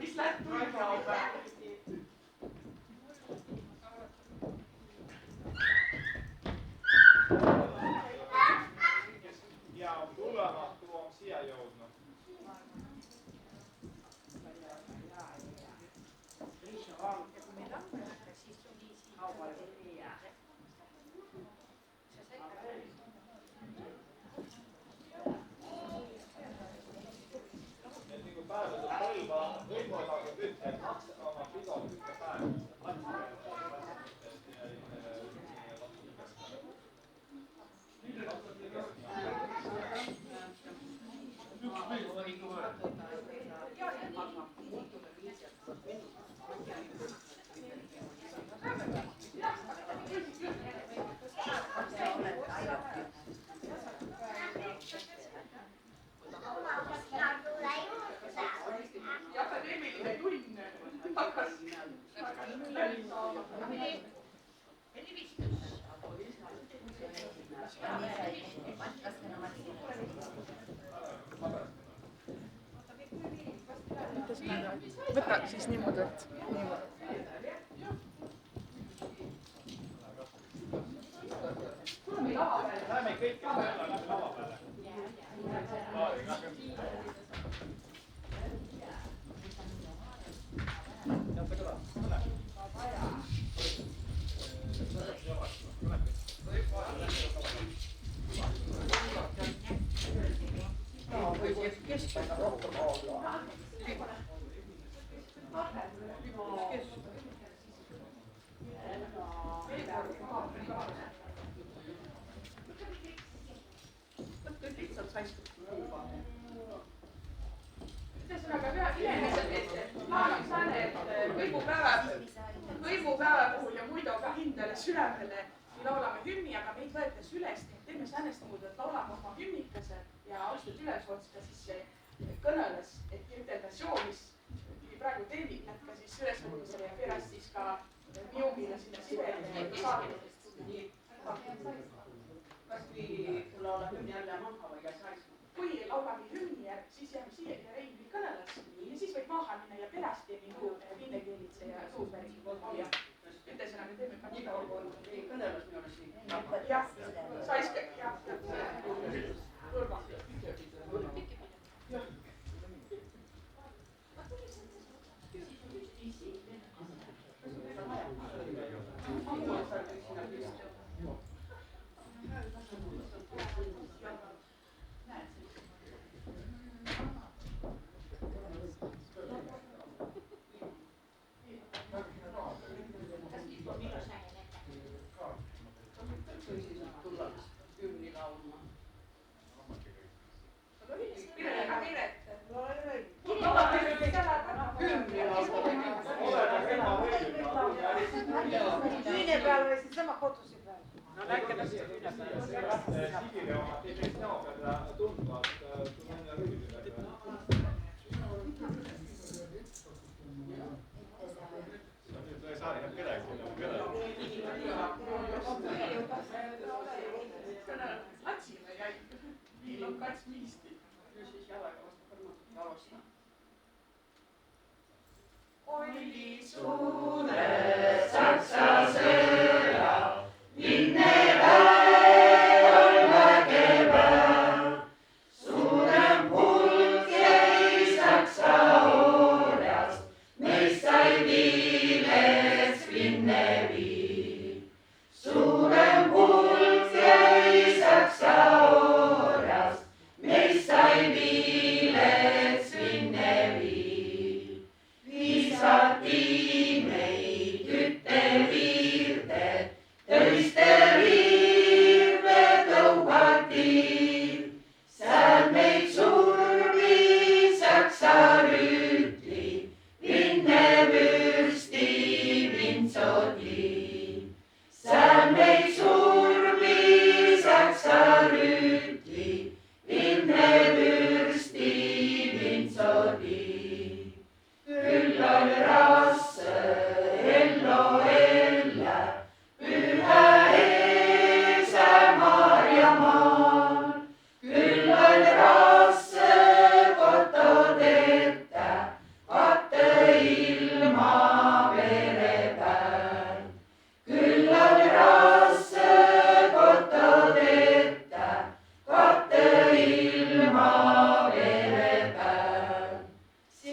mis läheb tulkaube. Ja tulemahtu on siia jõudnud. Et nagu päevade Põlva võimuosaga ütleb, oma pido ühte päeva. Ja akadeemiline tunn hakkas. Võta siis niimoodi, et niimoodi. Lähme kõik lava peale. Keskpäeva rohkem olla. Lihtsalt saistud kuuba. Ühesõnaga, plaanis on, et võimupäeva puhul ja muidu ka hindele südamele laulame hümni, aga meid võetes üles, teeme säänest muudu, et laulame oma hümnikese ja austud ülesotsta siis kõneles, et ütelda soovis praegu teenib need ka siis ülesvõtmisele ja pärast siis ka miumile sinna sivele saadmisest. Kas kui laula hümni jälle maha või kas saisma? Kui laulame hümni järg, siis jääme siia ja Reimli kõneles ja siis võib maha minna ja pärast teeme vinnekeelitse ja suusväri. Ütlesõnaga teeme ka Nii kaua kui ei kõneles minu arust nii. jah, saiske, jah, Urma. Tüüne peal või siis sama koduse peal? No näkke ta siia tüüne peale. Sigile oma definitsioonidega tundvalt tunne rüüdidega. Nüüd ei saa enam kedagi Latsile jäi, viil on kats viisti. Ja siis jalaga vastu kõrmatut jalosna. Oli suure Saksa sõja linneväe on vägeväv. Suurem hulk jäi Saksa orjast, meist sai Vilets Vinnevi. Suurem hulk jäi Saksa orjast, meist sai Vilets Vinnevi. Viisati meid ütte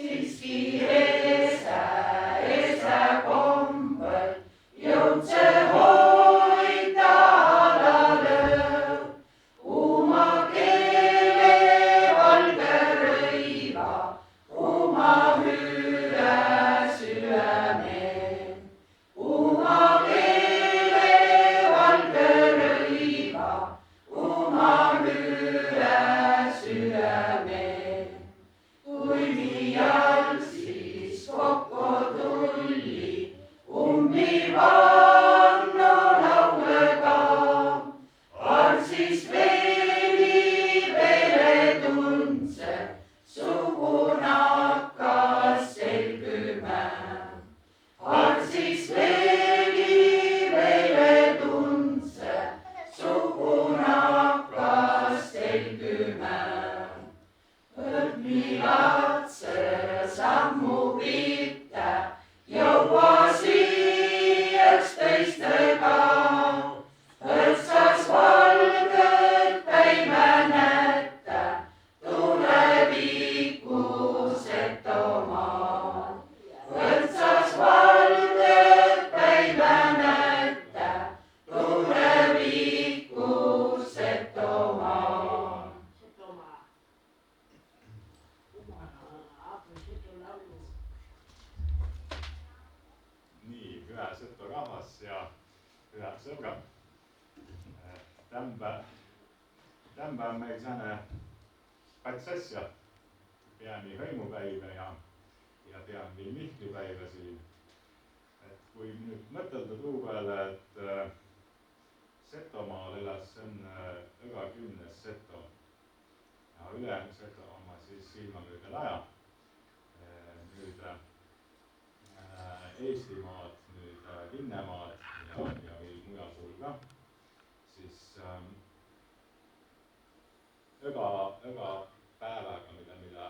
siiski esa kombel, jõudse hoida alalõõ. Uma keele valge rõiva, uma hüve süämeen. Uma keele valge rõiva, uma hüve süämeen. Kui liial siis kokku tulli, ummivannu laulega, arsis veeni vere tundse, sugu nakkas selgüme. Arsis veeni vere tundse, sugu nakkas selgüme. Õrnilatse sammu pitte, jõua siiaks teistega. Õrtsas valged päimenette, tuleviku Setomaal. Õrtsas valged päimenette, tuleviku Setomaal. Nii, hüä Seto rahvas ja hüä sõbrad. Tämba on meil sääne kats asja. Peami hõimupäive ja peam veel mihklipäive siin. Et kui nüüd mõtelda tuu peale, et Setomaal elas enne 10. Seto ja ülejäänud Seto oma siis ilmamööda laja. Nüüd Eestimaad, nüüd Linnemaad ja veel mujal suur ka, siis öga päevaga, mida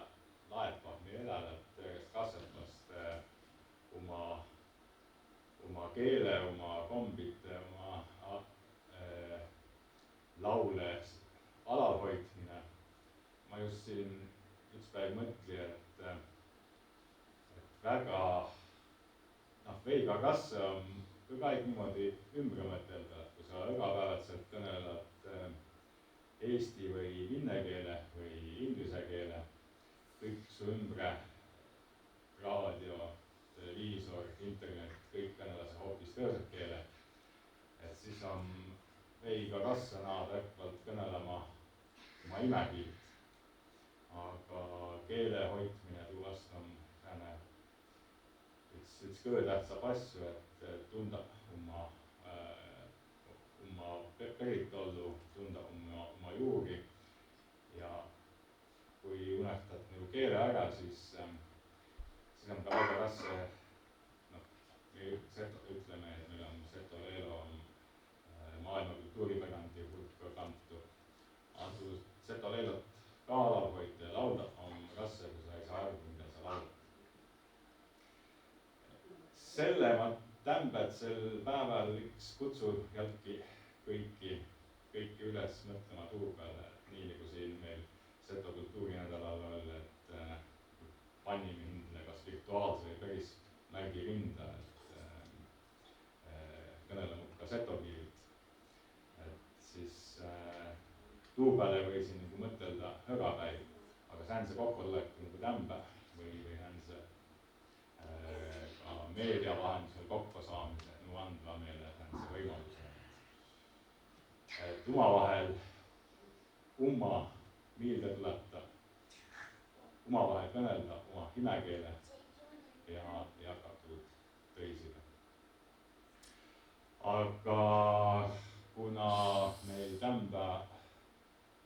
laetab meie elajad järjest kasvatast oma keele, oma kombite, oma laule alalhoidmine. Ma just siin üks päev mõtli, et väga veiga kasse on kõik niimoodi ümber mõtelda, et kui sa igapäevaselt kõneled eesti või vinne keele või inglise keele, kõik su ümbre, raadio, televiisor, internet, kõik kõnelas hoopis tõõsed keele. Et siis on veiga kasse naada äkvalt kõnelema oma imekiilt. Aga keele hoidmine tuvast on sääne üks kõige tähtsab asju, et tunda oma päritollu, tunda oma juuri. Ja kui unehtad nagu keele ära, siis on ka väga raske, me ütleme, et meil on Seto Leelo maailma kultuuripärandi hulka kantud. Aga Seto Leelot ka alalhoida ja laulda on raske, kui sa ei saa aru, mida sa laulad. Selle ma tämmbed sel päeval üks kutsu jälgi kõiki üles mõtlema tuu peale, et nii nagu siin meil Seto kultuurinädalal oli, et panime hindle kas virtuaalse või päris märgi rinda, et kõnelema ka seto keelt. Et siis tuu peale võisin nagu mõtelda högapäiv, aga see on see kokkutulek nagu tämbe või on see ka meedia vahendusel kokku saamise nagu andva meile see võimalus. Et omavahel meelde tuletada, omavahel kõnelda oma imekeele ja jagatud tõisile. Aga kuna meil tämba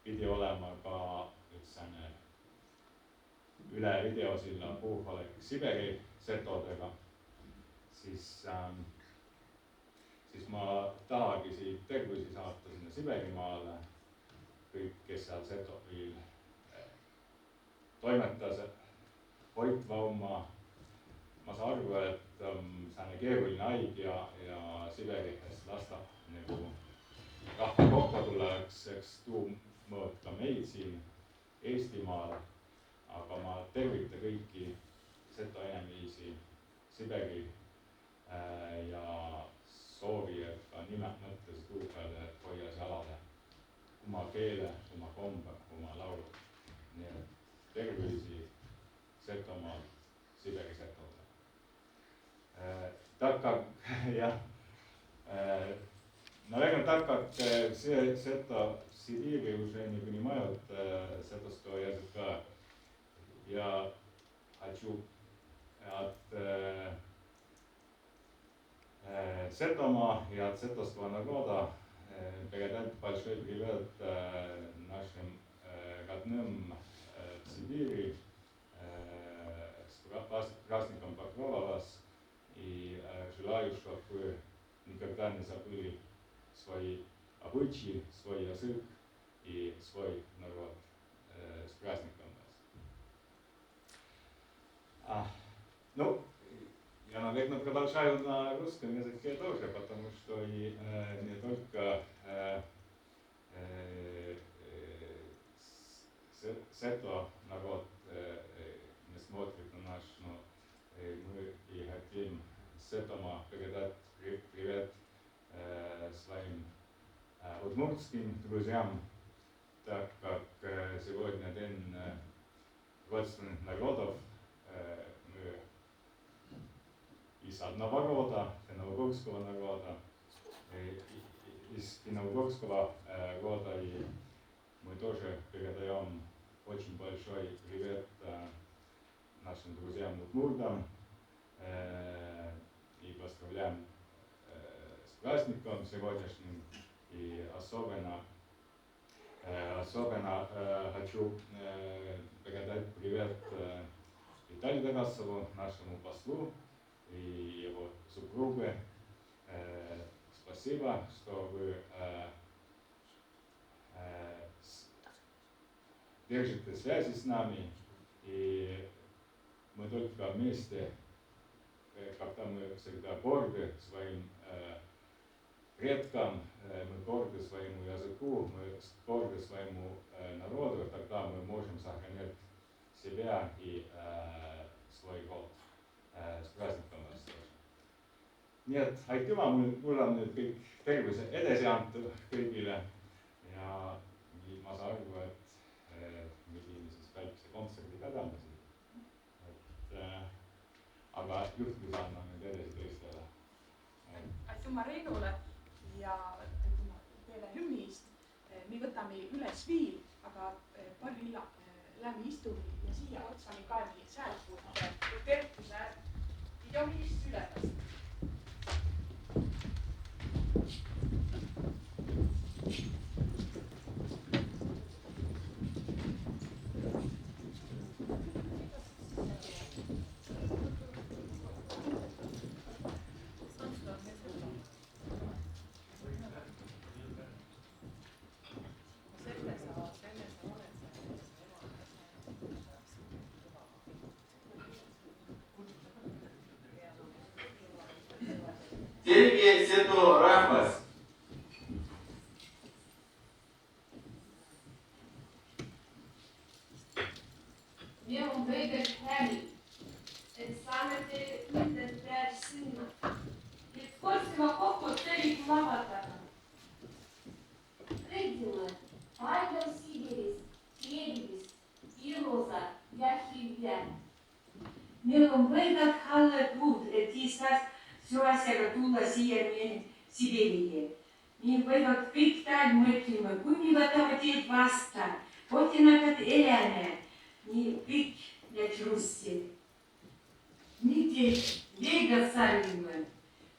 pidi olema ka üks sääne üle videosilla puufolek Siberi setodega, siis ma tahagi siit tervisi saata sinna Siberimaale kõik, kes seal Setoviil toimetas hoidva oma. Ma saan arvu, et sääne keeruline haig ja Siberist lasta nagu rahva kokku tuleks, eks tuu mõõt ka meid siin Eestimaal, aga ma tervita kõiki keele, oma kombe, oma laulu. Nii et tervisi Setomaalt Siberi Setole. Tak как я, наверное, так как все Сето в Сибири уже не понимают сетовского языка, я хочу от Сетома и от сетовского народа передать большой привет нашим родным в Сибири с праздником Покрова вас. И желаю, чтобы вы никогда не забыли свои обычаи, свой язык и свой народ. С праздником вас. Ну, я, наверное, продолжаю на русском языке тоже, потому что и не только Сето народ не смотрит на наш, но мы и хотим Сетома передать привет своим удмуртским друзьям, так как сегодня день родственных народов. Мы из одного рода, финно-угорского народа, из финно-угорского рода, и мы тоже передаем очень большой привет нашим друзьям удмуртам и поздравляем с праздником сегодняшним. И особенно хочу передать привет Виталию Тарасову, нашему послу, и его супруге. Спасибо, что вы держите связи с нами, и мы только вместе, когда мы всегда горды своим предкам, мы горды своему языку, мы горды своему народу, тогда мы можем сохранять себя и свой род. С praegusega vastas. Nii et aitüma, mul on nüüd kõik tervise edasi antud kõigile ja ma saan aru, et me viime siis väikse kontserdi ka täna siin. Aga juhtus annan nüüd edasi teistele. Aitüma Reinule ja teile hümnist. Me võtame üles viil, aga palju hiljem läbi istumi ja siia otsani kaemi säädpult tervise idioomist ülemast. Terve Seto rahvas. Meil on kõigil häbi, et saame teile ütelda peale sinna, et korsima kokku teid lavadada. Родила, Павел Сибирис, Кельвис, Илоза, Яхивя. Meil on võivad halvad puud, et istas süvasega tulla siia Siberiä. Meil võivad kõik tal mõtlema, kui me võtame teid vasta, kotinakad eläme, nii kõik need russi. Mitte veega salime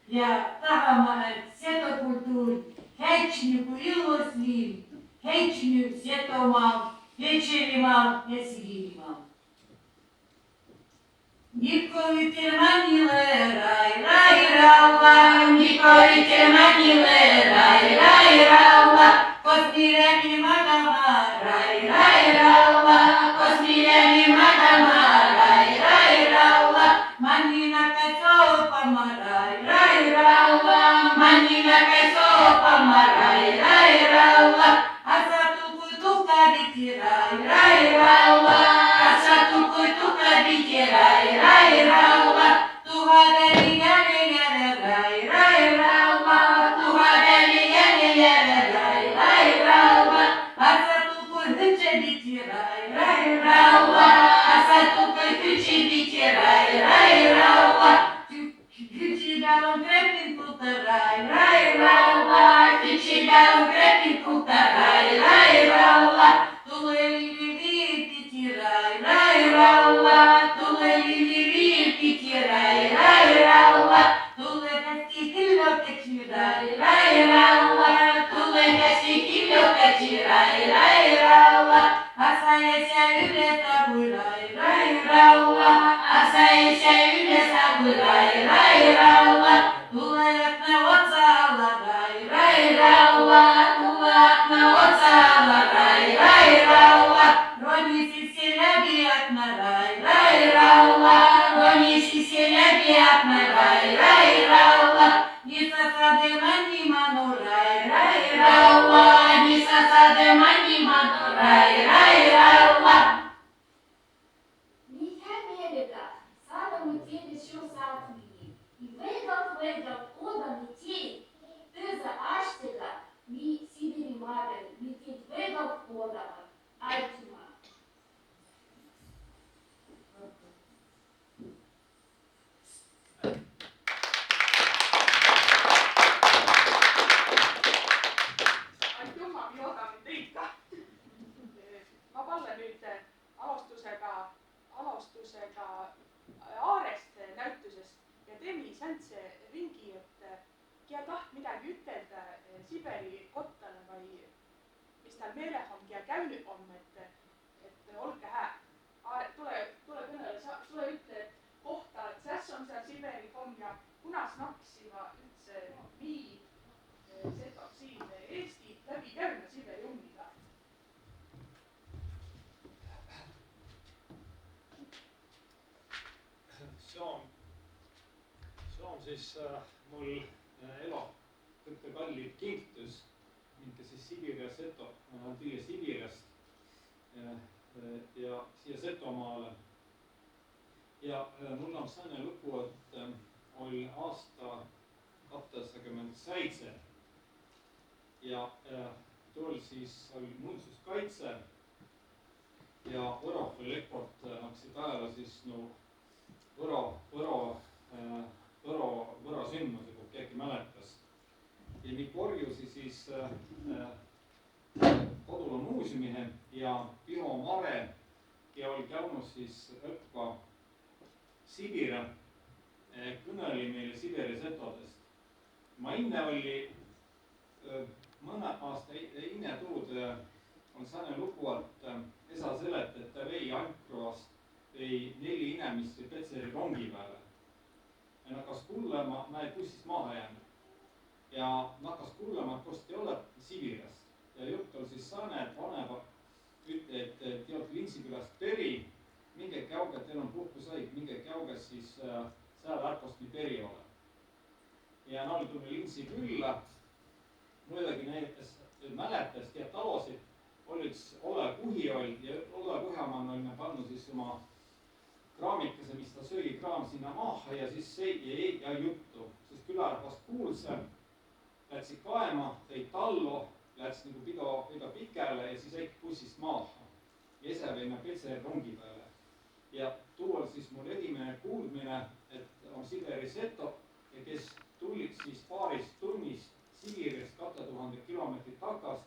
ja tahame seda kultuuri, häičniku ilosliim, häičniku Setomaal, Pečerimaal ja Sibirimaal. Николите маниле, рай, рай, ралла, Николите маниле, рай, рай, ралла, Космирями магама, рай, рай, ралла, Космирями магама, рай, рай, ралла, Манина кайсопама, рай, рай, ралла, Манина кайсопама, рай, рай, ралла, Асату куту кабити, рай, рай, ралла, Асату куту кабити, рай, рай, ралла, Тухадали яне яне, рай, рай, ралла, Тухадали яне яне, рай, рай, ралла, rai rauha, tuleatna otsalla, rai rauha, tuleatna otsalla, rai rauha, ronisi läbi akna, rai rauha, ronisi läbi akna, rai rauha, nisasade mani manu, rai rauha, nisasade mani manu, rai rauha. Mikä mieltä saadamme tiedettyä saatmiin, niin veikalt odamme tien, työssä astella, niin Sibirimaaren, niin tiet veikalt odamme, aitumaan. Aitüma, minä otan teid ka. Ma pallen nüüd alustusega Aarest näitusest ja teemi säntse ringi, et kia taht midagi ütelda Siberi kottale või mis tal meeleh on, kia käynyt on, et olge hää. Tule kõnele, sulle ütle, et kohta, et säs on seal Siberi komm ja kunas naksiva üldse nii seda siin Eesti läbi käinud Siberi ummiga. See on siis mul elo kõige kallim kingitus, minkä siis Sibiri ja Seto tuli Sibirist ja siia Setomaale. Ja mul on sellainen lugu, että oli aasta 1987 ja tuolla siis oli muinsuskaitse ja Võro leport naksi päällä siis no Võro sündmusi, kun keegi mäletas. Ja nii korjusi siis Kodula muuseumihe ja Pino Mare ja oli käynyt siis õppa Sibiri, kõneli meile Sibiri setodest. Ma inne oli mõne aasta inne tuud on sellainen lugu, et esa selet, et ta vei Ankruvast vei 4 inimest Petseri rongi peale. Ja nakkas kullema, mä ei bussist maha jäänyt. Ja nakkas kullema, et kost ei ole Sibirast. Ja jutt oli siis sellainen, et vanema ütle, et te olete Linsipülast peri, minge käuge, teil on puhkusaik, minge käuge siis seal ärkost nii peri ole. Ja nad tuli Linsipülla, muidugi näitas mäletas ja talosid olid Ole Kuhiold ja Ole Kuhjamann oli pannud siis oma kraamikese, mis ta sõi kraam sinna maha ja siis see ja juttu. Siis külarahvas kuulse, lätsi kaema, tõi tallo, läts nagu pido pikele ja siis äkki bussist maha. Ja ise veime Petseri rongi peale. Ja tuu on siis mul esimene kuulmine, et on Siberi seto, kes tulid siis paaris tunnist Sibirist 2000 kilomeetrit takast,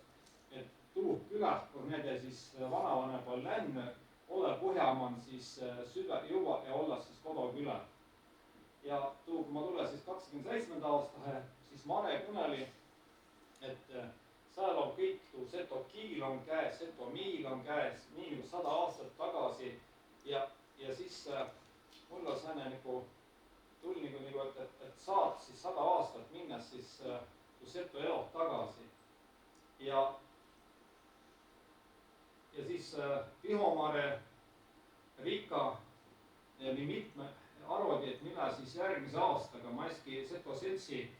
et tuu külast, kus nende siis vanavanemal länne, Ole Põhjamann siis süve juba ja olla siis kodoküla. Ja tuu, kui ma tule siis 27. aastahe, siis Mare kõneli, et seal on kõik tuu Seto kiil on käes, Seto miil on käes, nii nagu 100 aastat tagasi. Ja siis mul on selline nagu tuli nagu, et saad siis 100 aastat minnes siis tuu Seto elot tagasi. Ja siis Pihomare, Rika ja nii mitme arvadi, et mina siis järgmise aastaga Maski Seto seltsi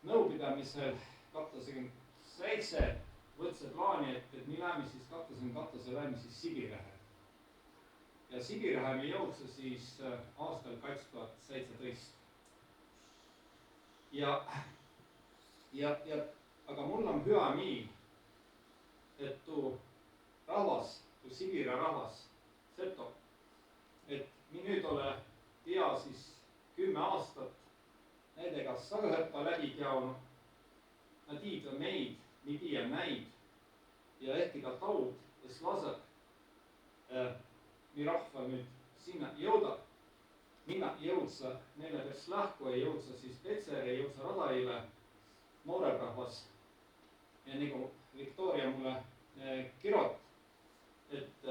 nõupidamisel 27 võtse plaani, et me lähme siis 22 lähme siis Sibirihe. Ja Sibirihe me jõudse siis aastal 2017. Aga mul on hüa miil, et tuu rahvas, tuu Sibiri rahvas, Seto, et mi nüüd ole tea siis 10 aastat näidega sagõhõppa läbi käinud. Nad tiid on meid, mi tiia näid ja ehkki ka taud, kes laseb mi rahva nüüd sinna jõuda. Minna jõudsa neile kes lähku ja jõudsa siis Petseri ja jõudsa Radaile noorerahvas. Ja nagu Viktoria mulle kirot, et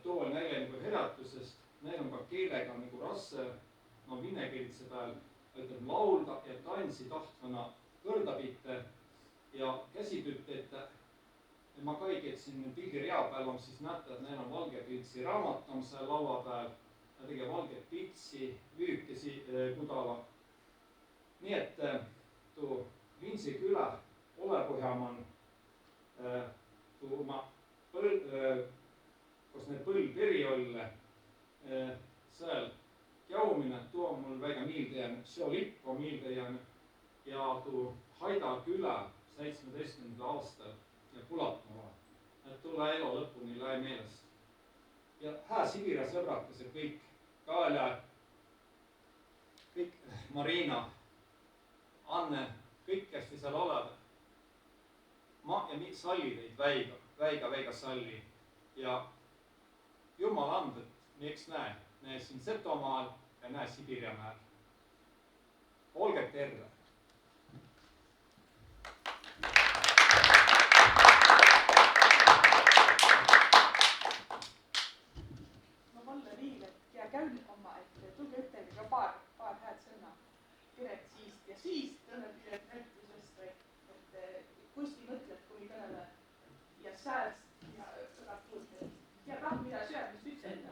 too on neile nagu herätusest, neil on ka keelega nagu rasse no vinnekeelitse peal ütleb laulda ja tantsi tahtvana kõrdapitte ja käsitööd teete. Ma kaikki, et siin pildirea peal on, siis näete, et neil on valge piltsi raamat on seal laua peal. Nad tegid valget pitsi, lüükesi kudala. Nii et tuu Viimsi külä Olepohjaman tuu ma kos need põlperi olle seal käumine, tuu on mul väga miilde jäänud. See lipp on miilde jäänud ja tuu Haida külä 17. aastal ja Pulatmaa. Et tulla elu lõpuni lähe meelest. Ja hää Sibira sõbrakesed kõik, Kaale, kõik, Marina, Anne, kõik, kes te seal olete. Ma ja salli teid väiga salli. Ja Jumal anded, miks näe siin Setomaal ja näe Sibirjamäel. Olge terve! käyn oma, et tulge ütelge ka paar hääd sõna Piret siist ja siis kõnel Piret näitusest, et kusti mõtled, kui kõnele ja sääst ja sõnad kuulda. Ja kah, mida söömist ütled. Ja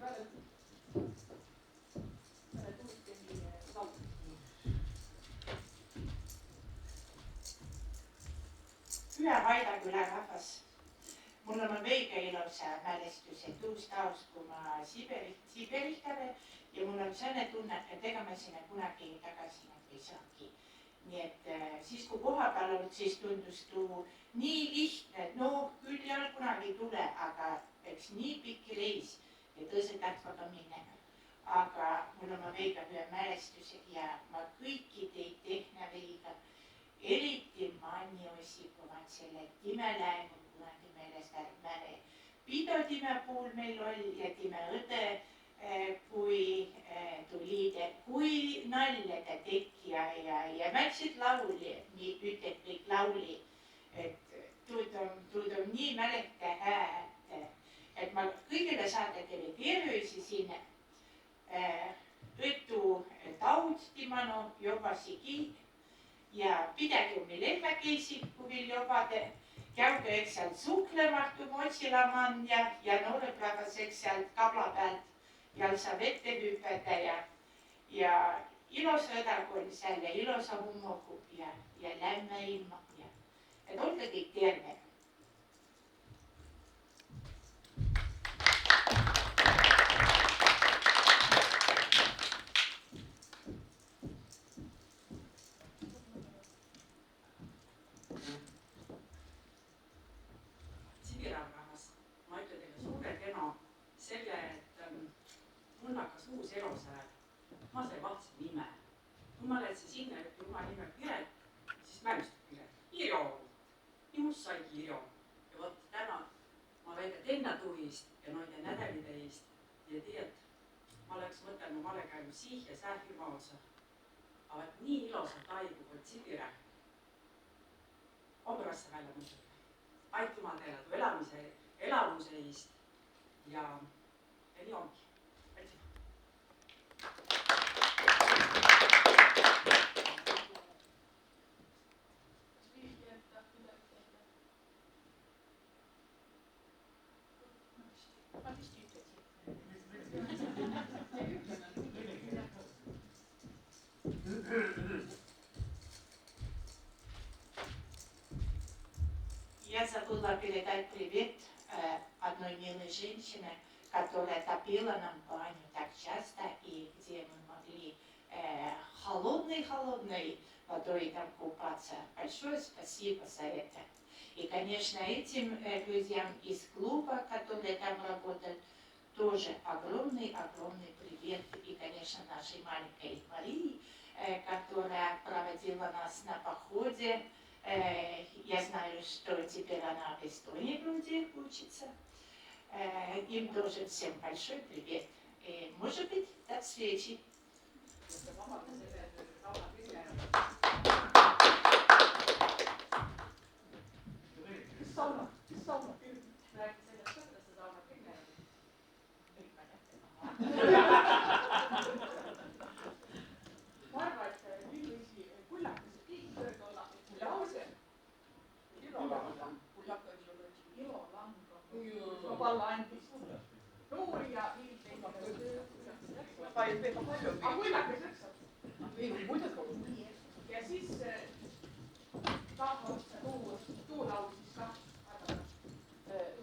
peale tuulteni laul. Üle Haidaküla rahvas. Mul on veega ilusa mälestuse tuust aust, kui ma Siberihtale ja mul on selline tunne, et ega ma sinna kunagi tagasi ei saagi. Nii et siis, kui koha peal olnud, siis tundus tuu nii lihtne, et no küll ei ole kunagi tule, aga eks nii pikki reis ja tõse tähtvaga minema. Aga mul on veega ühe mälestused ja ma kõiki teid tehna veiga, eriti Manni Ossipovat selle Timeläimu kunagi meelest ärgmäne. Pido time puhul meil oli ja time õde, kui nalja ta teki ja mätsid lauli, nii ütleb kõik lauli. Tuud on nii mäleta hää, et ma kõigile saada teile tervisi sinne. Õttu taud timano jobasigi ja pidägi omi lemmäkeisi, kui veel jobade. Käuge eks sealt suhklemahtu motsilaman ja noorepäevas eks sealt kabla pealt ja saab ette hüpeda ja ilosa õdag oli seal ja ilosa hummogu ja lämme ilma. Et olge kõik terve. Uus elosääl. Ma sai vahtse nime. Kui ma lähen sinna, et oma nime Piret, siis mälustab Piret. Iro. Minust saigi Iro. Ja võt täna ma väida tennatuhist ja noide nädäliteist. Ja tead, ma oleks mõtelnud, ma olen käinud siih ja sää firma otsa. Aga nii ilosa taigu kui Sibire. Obrasse välja mõtleda. Aituma teile tu elamuse eest ja nii ongi. Я забыла передать привет одной милой женщине, которая топила нам баню так часто, и где мы могли холодной водой там купаться. Большое спасибо за это. И, конечно, этим друзьям из клуба, которые там работают, тоже огромный привет. И, конечно, нашей маленькой Марии, которая проводила нас на походе. Я знаю, что теперь она в Эстонии вроде учится. Им тоже всем большой привет. И, может быть, до встречи. Sauna. Räägi sellest, et sa saunad kõik näed. vaid väga palju. aga hunnakas üldse. Ei, muidugi. Ja siis tahavad tuulaulu siis ka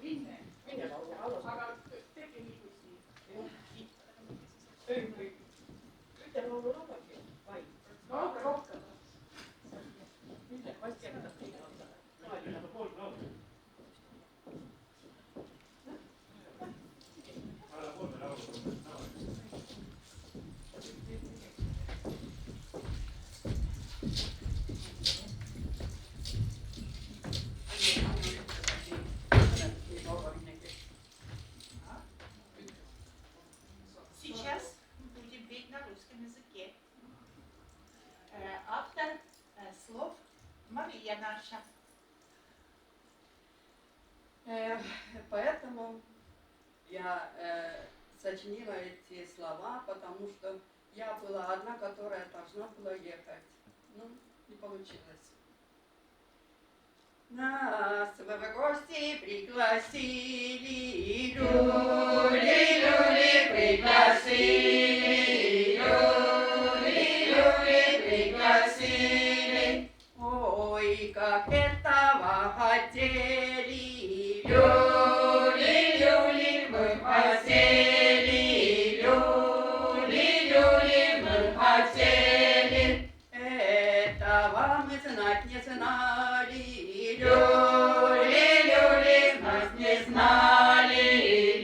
Vinne. Aga tegi nii kui siin. Ühtelaulu laulabki vaid. No rohkem. Mitte vast jätab liiga on. Сейчас будем петь на русском языке. Автор слов Мария наша. Поэтому я сочинила эти слова, потому что я была одна, которая должна была ехать. Ну, не получилось. Нас в гости пригласили, люли-люли пригласили, люли-люли пригласили. Ой, как этого хотели, люли-люли мы хотели, люли-люли мы хотели. Этого мы знать не знали, люли-люли знать не знали,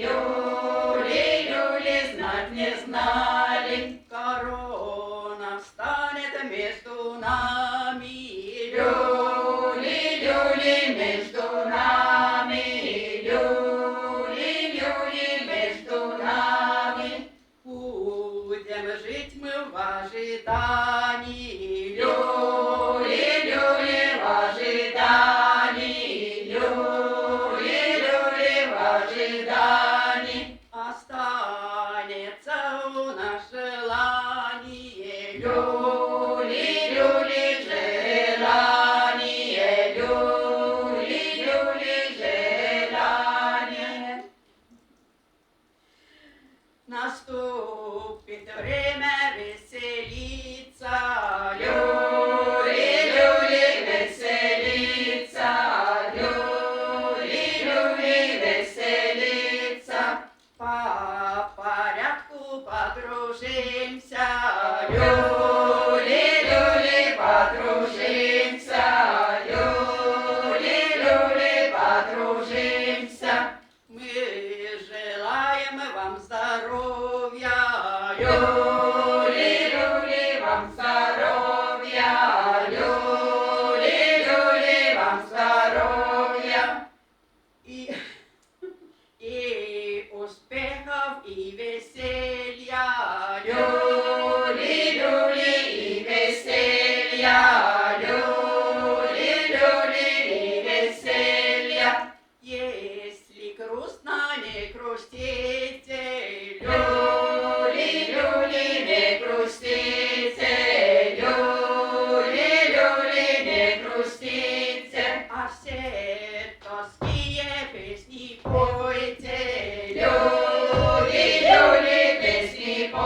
люли-люли знать не знали. Корона встанет между нами, люли-люли между нами, люли-люли между нами. Будем жить мы в ожидании, люли-люли в ожидании, люли-люли в ожидании. Останется у нас желание, люли-люли желание, люли-люли желание. Наступит время веселиться, люли-люли веселиться, люли-люли веселиться. По порядку подружимся, люли-люли подружимся, люли-люли подружимся. Мы желаем вам здоровья, люли-люли вам здоровья, люли-люли вам здоровья. И успехов, и веселья, люли-люли и веселья, люли-люли и веселья. Если грустно, не грустите, люли-люли не грустите, люли-люли не грустите. А все тоские песни пойте, люли-люли песни пойте.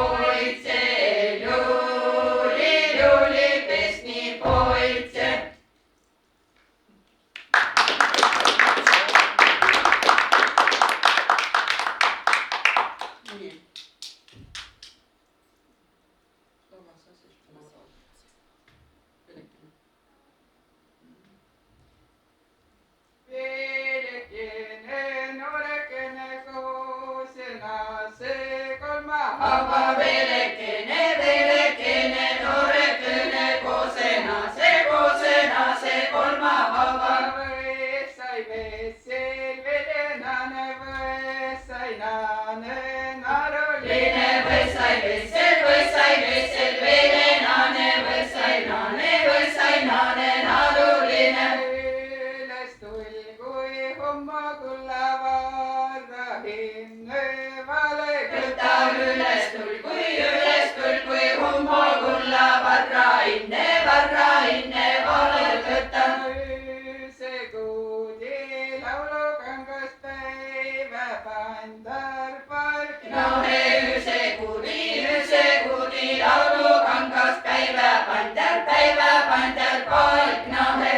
päeva panter palknahe.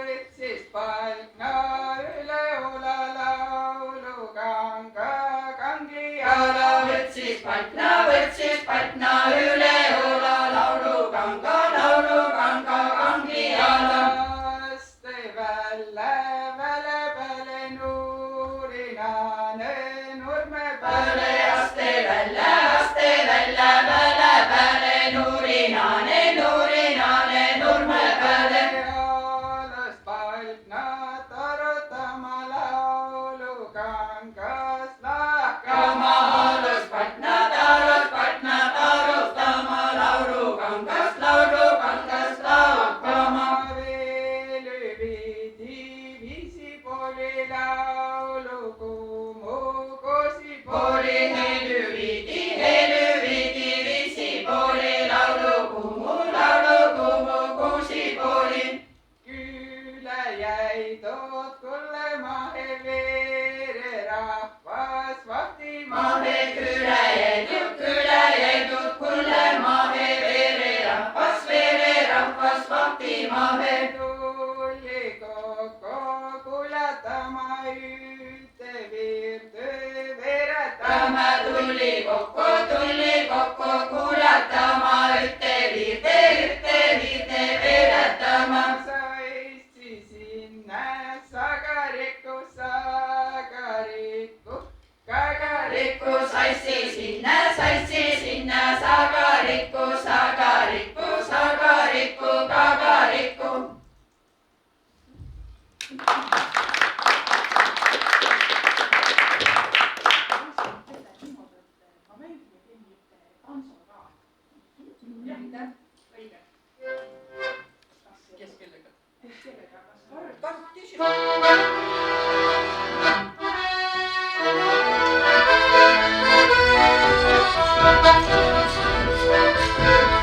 võtsis palkna üle ula laulu kanga kangi ala. võtsis palkna üle ula laulu kanga kangi ala. aste välle peale nuurinane nurme peale. aste välja peale nuurinane nurme peale. alas palknat arutama laulu kangas lahkama. alus patnad arutama laulu kangas lahkama. veel viisi pooli laulu kumu kosi pooli helüvidi viisi pooli laulu kumu kuusi pooli. küle jäi tood kullema veere rahvas vahtima. mahe küle jäidud kulle mahe veere rahvas vahtimahe. tuli kokku kuulatama ühte viirde veeretama. tuli kokku kuulatama ühte viirde veeretama. saitsi sinna sagariku Kagariku saitsi sinna sagariku kagariku. ma mängin ja teen ühte tantsu ka. jah, õige. kes kellega? kellega, kas Thank you.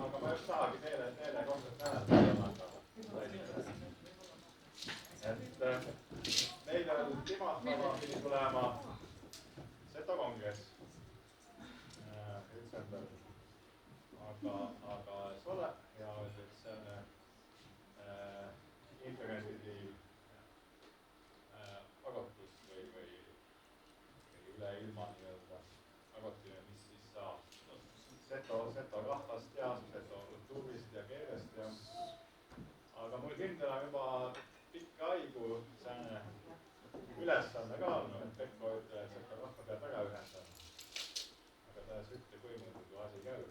aga ma just tahagi teile konkreetselt hääletada. Meil on Timatova pidi tulema Seto kongress ütsendal, aga sole ja et see on interneti agotus või üle ilma nii-öelda agotine, mis siis saab Seto rahvast ja Seto kultuurist ja keelest ja aga mul kindel on juba pikka aigu säärne ülesanne ka olnud, et Pekko ütleb, et Seto rahva peab ära ühendama. Aga ta ütleb võimulikult ju asi käib.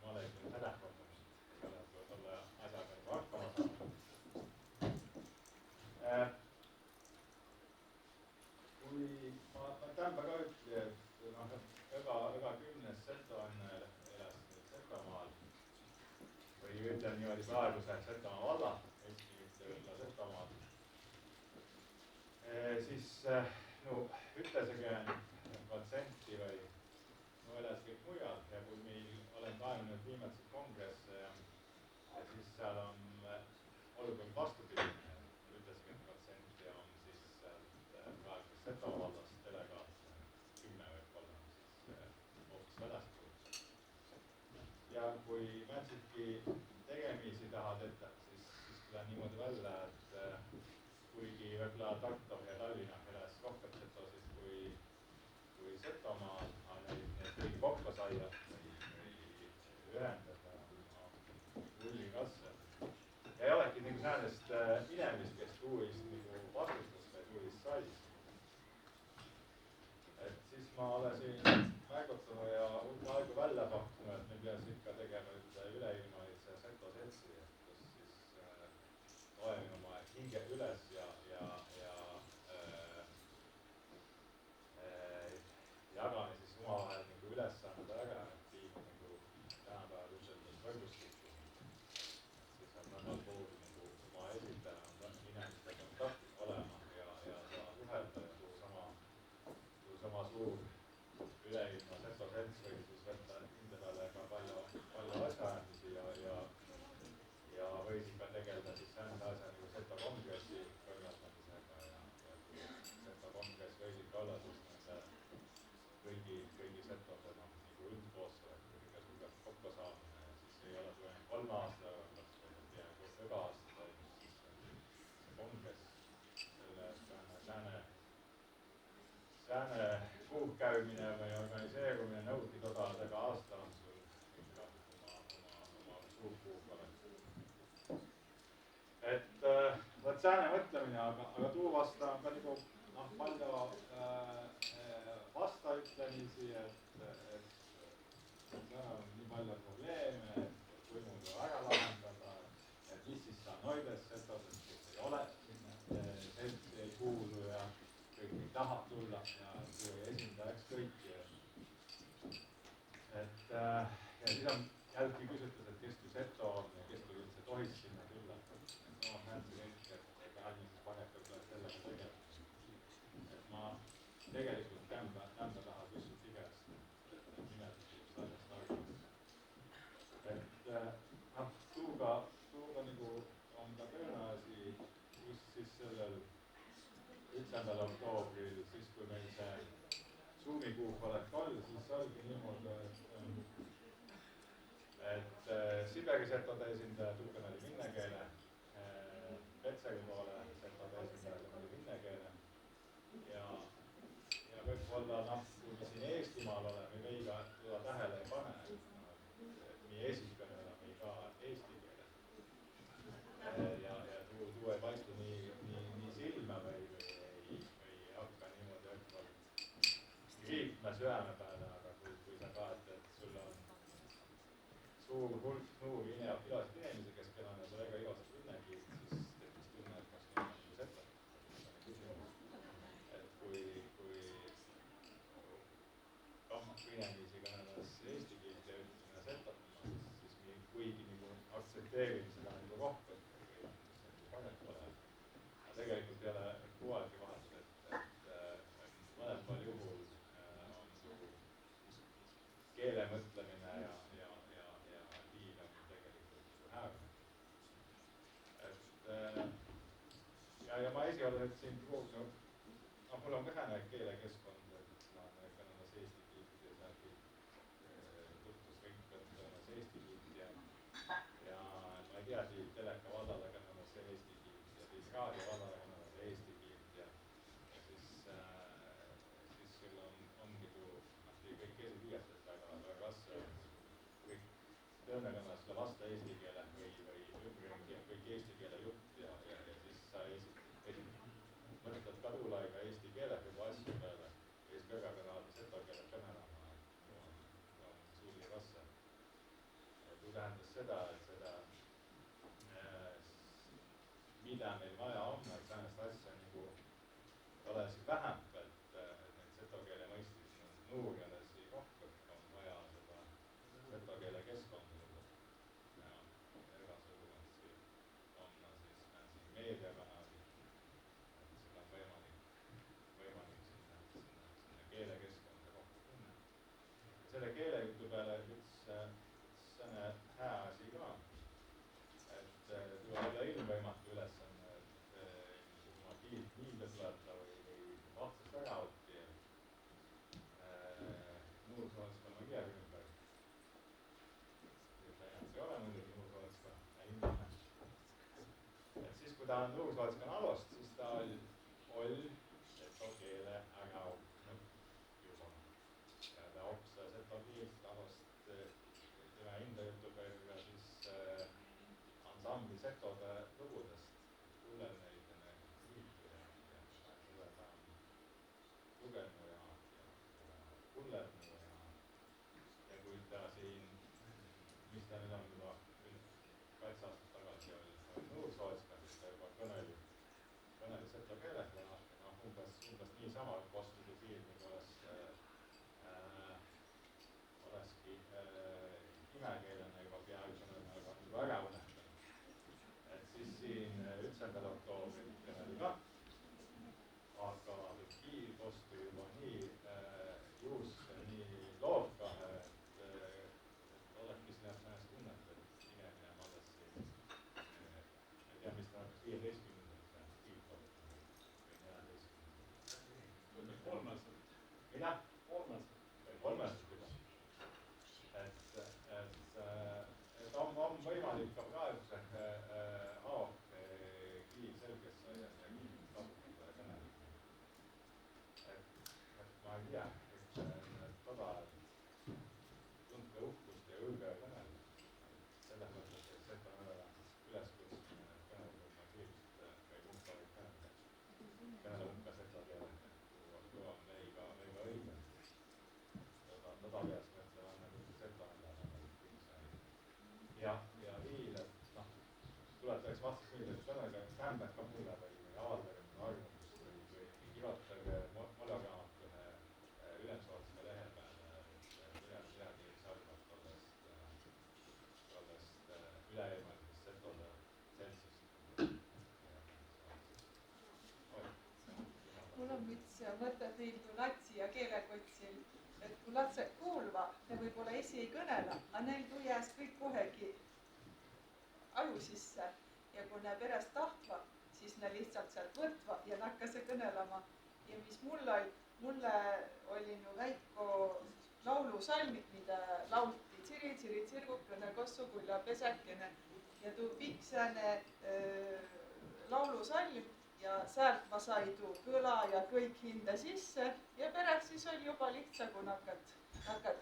Ma olen ikka telefonist, tuleb olla asjaga juba hakkama saama. Kui ma tämba ka ütli, et ega 10 Seto enne elas Setomaal või ütlen niimoodi praeguse Setomaa valla, Eesti mitte ülla Setomaal, siis ütlesegi protsenti või elas kõik mujal ja kui meil olen kaenud viimaseid kongresse ja siis seal on olukord vastupidine, ütlesigi protsenti on siis praegusest Setomaa vallast delegaat 10 võib-olla siis hoopis väljaspool. Ja kui Mätsiki tegemisi tahad ette, siis tuleb niimoodi välja, et kuigi võib-olla Tartu ja Tallinna elas rohkem Setosis kui Setomaal, neid kõigi kokku saia või ühendada hulli kasse. Ja ei olegi nagu säänest inimest, kes tuuist nagu vastustas või tuuist sai. Et siis ma olen siin märgutama ja hulga aegu välja pakkunud, et me peaks ikka tegema üleilmalise Seto seltsi, kus siis loeme oma hinge üles ja jagame siis omavahel nagu ülesanded ära, et viime nagu tänapäeval üteldes võrgustikku. Siis on väga pool nagu oma esindajana inimeste kontaktis olema ja saa suhelda ja sama suur üleilma Seto selts võib siis võtta enda peale ka palju asjaajamisi ja võis ikka tegeleda siis säänse asja nagu Seto kongressi korraldamisega ja Seto kongress võis ikka olla siis kõigi Setode nagu üldkoosolek või kõige suurem kokkusaamine ja siis ei ole tulnud 3 aasta pärast või peaaegu iga aasta toimus siis see kongress, selle sääne kuukäimine või organiseerumine nõuti toda aasta on sul ikka oma suur kuupäev. Et võt sääne mõtlemine, aga tuu vasta on ka nagu palju vastaütlemisi, et seal on nii palju probleeme, et võimud on ära lahendada, et mis siis saa noidest Setodest, kes ei ole seltsi ei kuulu ja kõik ei taha tulla ja kui esindajaks kõiki. Ja siis on jälgi küsitlus, et kes kui Seto on ja kes kui üldse tohis sinna tulla. Näete kõik, et ainult paneb sellega tegema. Et ma tegelikult tämba taha küsid igast, et minetusest asjast arvab. Et tuuga nagu on ka tõenäosi just siis sellel 1. oktoobril, siis kui meil see Zoomi kuupäev oli, siis oligi niimoodi, et Siberi Setode esindaja Tuuken oli vinnekeele, Petseri poole Setode esindaja oli vinnekeele ja võib-olla kui me siin Eestimaal oleme, me iga seda tähele ei pane, et meie esikõnele on ka eesti keeles. Ja tuu ei paistu nii silme või ei hakka niimoodi õppal riikme süäme peale, aga kui sa ka, et sul on suur hulk noori ilusaid inimesi, kes kellel on väga ilusad linnagi, siis tekkis tunne, et kas need on setod. Et kui inimesi kõneles eesti keelt ja ütlesime setotama, siis kuigi nagu aktsepteerin seda nagu rohkem, panet pole. Aga tegelikult ei ole kuvalgi vahest, et mõlemal juhul on keele mõtlemine ja liin on tegelikult häävne. Ja ma esialgu ütlesin, mul on ka sääne keelekeskkond, et ma kõneles eesti keelt ja läbi tutvusringkond kõneles eesti keelt ja ma ei tea, siis teleka vallale kõneles eesti keelt ja siis raadio vallale kõneles eesti keelt ja siis sul ongi kõik keeled viiased väga raske, kõik tõenäoliselt sulle vasta eesti keele või ümberringi kõik eesti keele jutt ja siis sa mõtled kadulaiga eesti keele juba asju peale ja siis kõrgaga tahad seto keele kõnelema, on suuri rasse. Kui tähendas seda, et seda, mida meil vaja on, et säänest asja nagu oleks vähem, et neid seto keele mõistis noori alles rohkem, on vaja seda seto keele keskkonda ja egasugused on siis meediakanalid, et seda on võimalik sinna keelekeskkonda rohkem tunne. Selle keelejutu peale üks sääne hää asi ka, et tuleb olla ilmvõimatu ülesanne, et oma kiilt niilde tuleta või vahtsast ära võtti Nuursootskonna kirja ümber. See ei ole muidugi Nuursootskonna inimene. Et siis, kui ta on Nuursootskonna alost, siis ta oli seto keele ära oppinud juba. Ja ta oppis seto keelt alost tema enda jutuperga siis ansambli setode lugudest, kullerneid ja liitu ja seda ta on lugenud ja kullernud ja kui ta siin, mis ta nüüd on juba 8 aastat tagasi oli Nuursootska, siis ta juba kõneli seto keeles ja umbes niisama kostuse piir, nagu oleski imekeelena juba peaaegu kõnelema, aga juba ära unestanud. Et siis siin 1. oktoobril kõneli ka, aga kiirkostu juba nii juusse, nii loodkahe, et olekki sinna tunnet, et inimene on alles siin, ei tea, mis ta on, 15. kiirkostu või 14. Kolmesed. Mida? Kolmesed. Kolmesed juba. Et on võimalik ka praeguse kiil selgesse ja kiil kasutada kõnelema. Et ma ei tea, toda tundke uhkust ja õõga kõnelema. Selles mõttes, et seda on üleskutsumine kõnelema oma kiilist või punktaarid kõnelema. Kõnelema ka seda keele, kui on meiga õige. Toda peas mõtlema nagu seda ja viil, et tuletaks vastas meelde, et kõnega tähendab ka mulle või avaldage mulle arvamust või kirjutage monograamatu Ülemsootska lehe peale midagi sarnast tollest üleilmalisest setode seltsist. Mul on üks mõte liidu latsi ja keelekotsil, et kui lapsed kuulva, ne võib-olla esi ei kõnela, aga neil tujas kõik kohegi aju sisse ja kui ne perest tahtva, siis ne lihtsalt sealt võtva ja nakkase kõnelema. Ja mis mulle oli nu väiko laulusalmid, mida laulti tsiri, tsiri, tsirgukene, kossukulla, pesäkene ja tuu pikk sääne laulusalm ja sealt ma sai tuu kõla ja kõik hinde sisse ja pärast siis oli juba lihtsa, kui nakkat,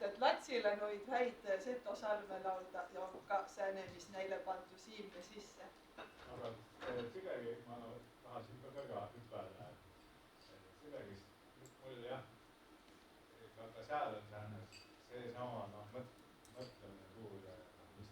et latsile noid häid setosalme laulda ja on ka sääne, mis neile pandu siimne sisse. Aga Sigeri ma tahasin ka väga ütelda, et Sigerist mul jah, ka seal on seesama mõtlemine suur, mis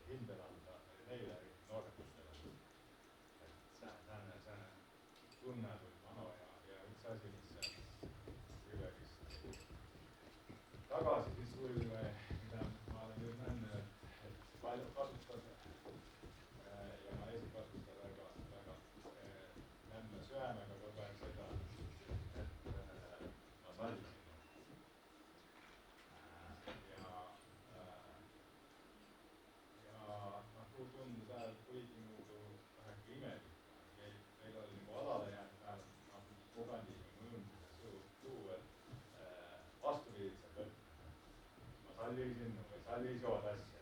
hindele anda neile nooretustele. Et sääne tunne tuli mano ja üks asi, mis Siberist tagasi siis tuli, mida ma olen nüüd näinud, et palju kasutada ja ma esikasutan väga lämme süämega kogu aeg seda, et ma sallisin. Tundus hääl kuigi muudu väheke imelik. Meil oli nagu alale jäänud hääl kogenismi mõõmsuse et vastupiditselt võtta. Ma sallisin või sallis jood asja.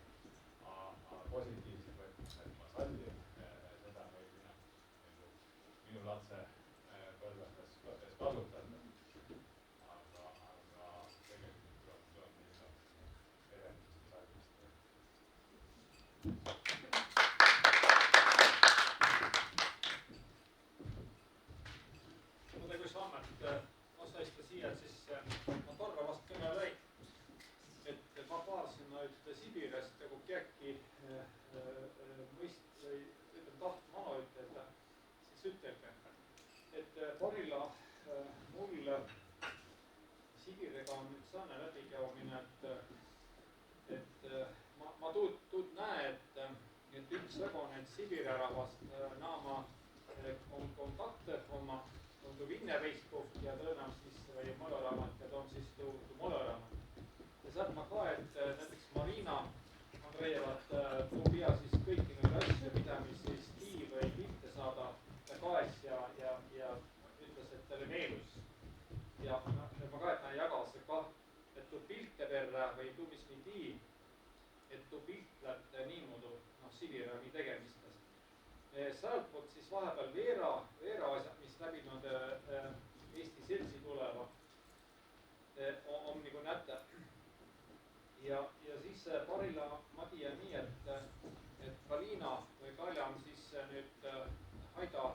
Aga positiivselt võttes, et ma sallin seda meeldina minu lapse põlvestes kasutada. Aga tegelikult tuleb nii peremist sallist. Kui Saamet osaista siia, siis ma torravast kõne lõi, et ma paarsin Sibirist nagu kiäkki tahtmano ütelda, siis ütelge, et parilla mul Sibiriga on nüüd saane läbikäimine, et ma tuud näe, et üks väga need Sibiri rahvast naama on kontakte oma on tu Vinneveistkov ja tõenäoliselt siis või Moloraamat ja ta on siis tu Moloraamat. Ja sealt ma ka, et näiteks Marina Andreevat tuu pea siis kõiki neid asju, mida mis siis tii või pilte saada ta kaes ja ütles, et talle meelus. Ja ma ka, et ta jagas see ka, et tu pilte perra või tu mis mi tii, et tu piltled niimoodi Sibirami tegemistest. Sealtpoolt siis vahepeal Veera asjad, mis läbi nad Eesti seltsi tulevad, on nagu näete. Ja siis parilla ma tiian nii, et Kalina või Kalja on siis nüüd Haida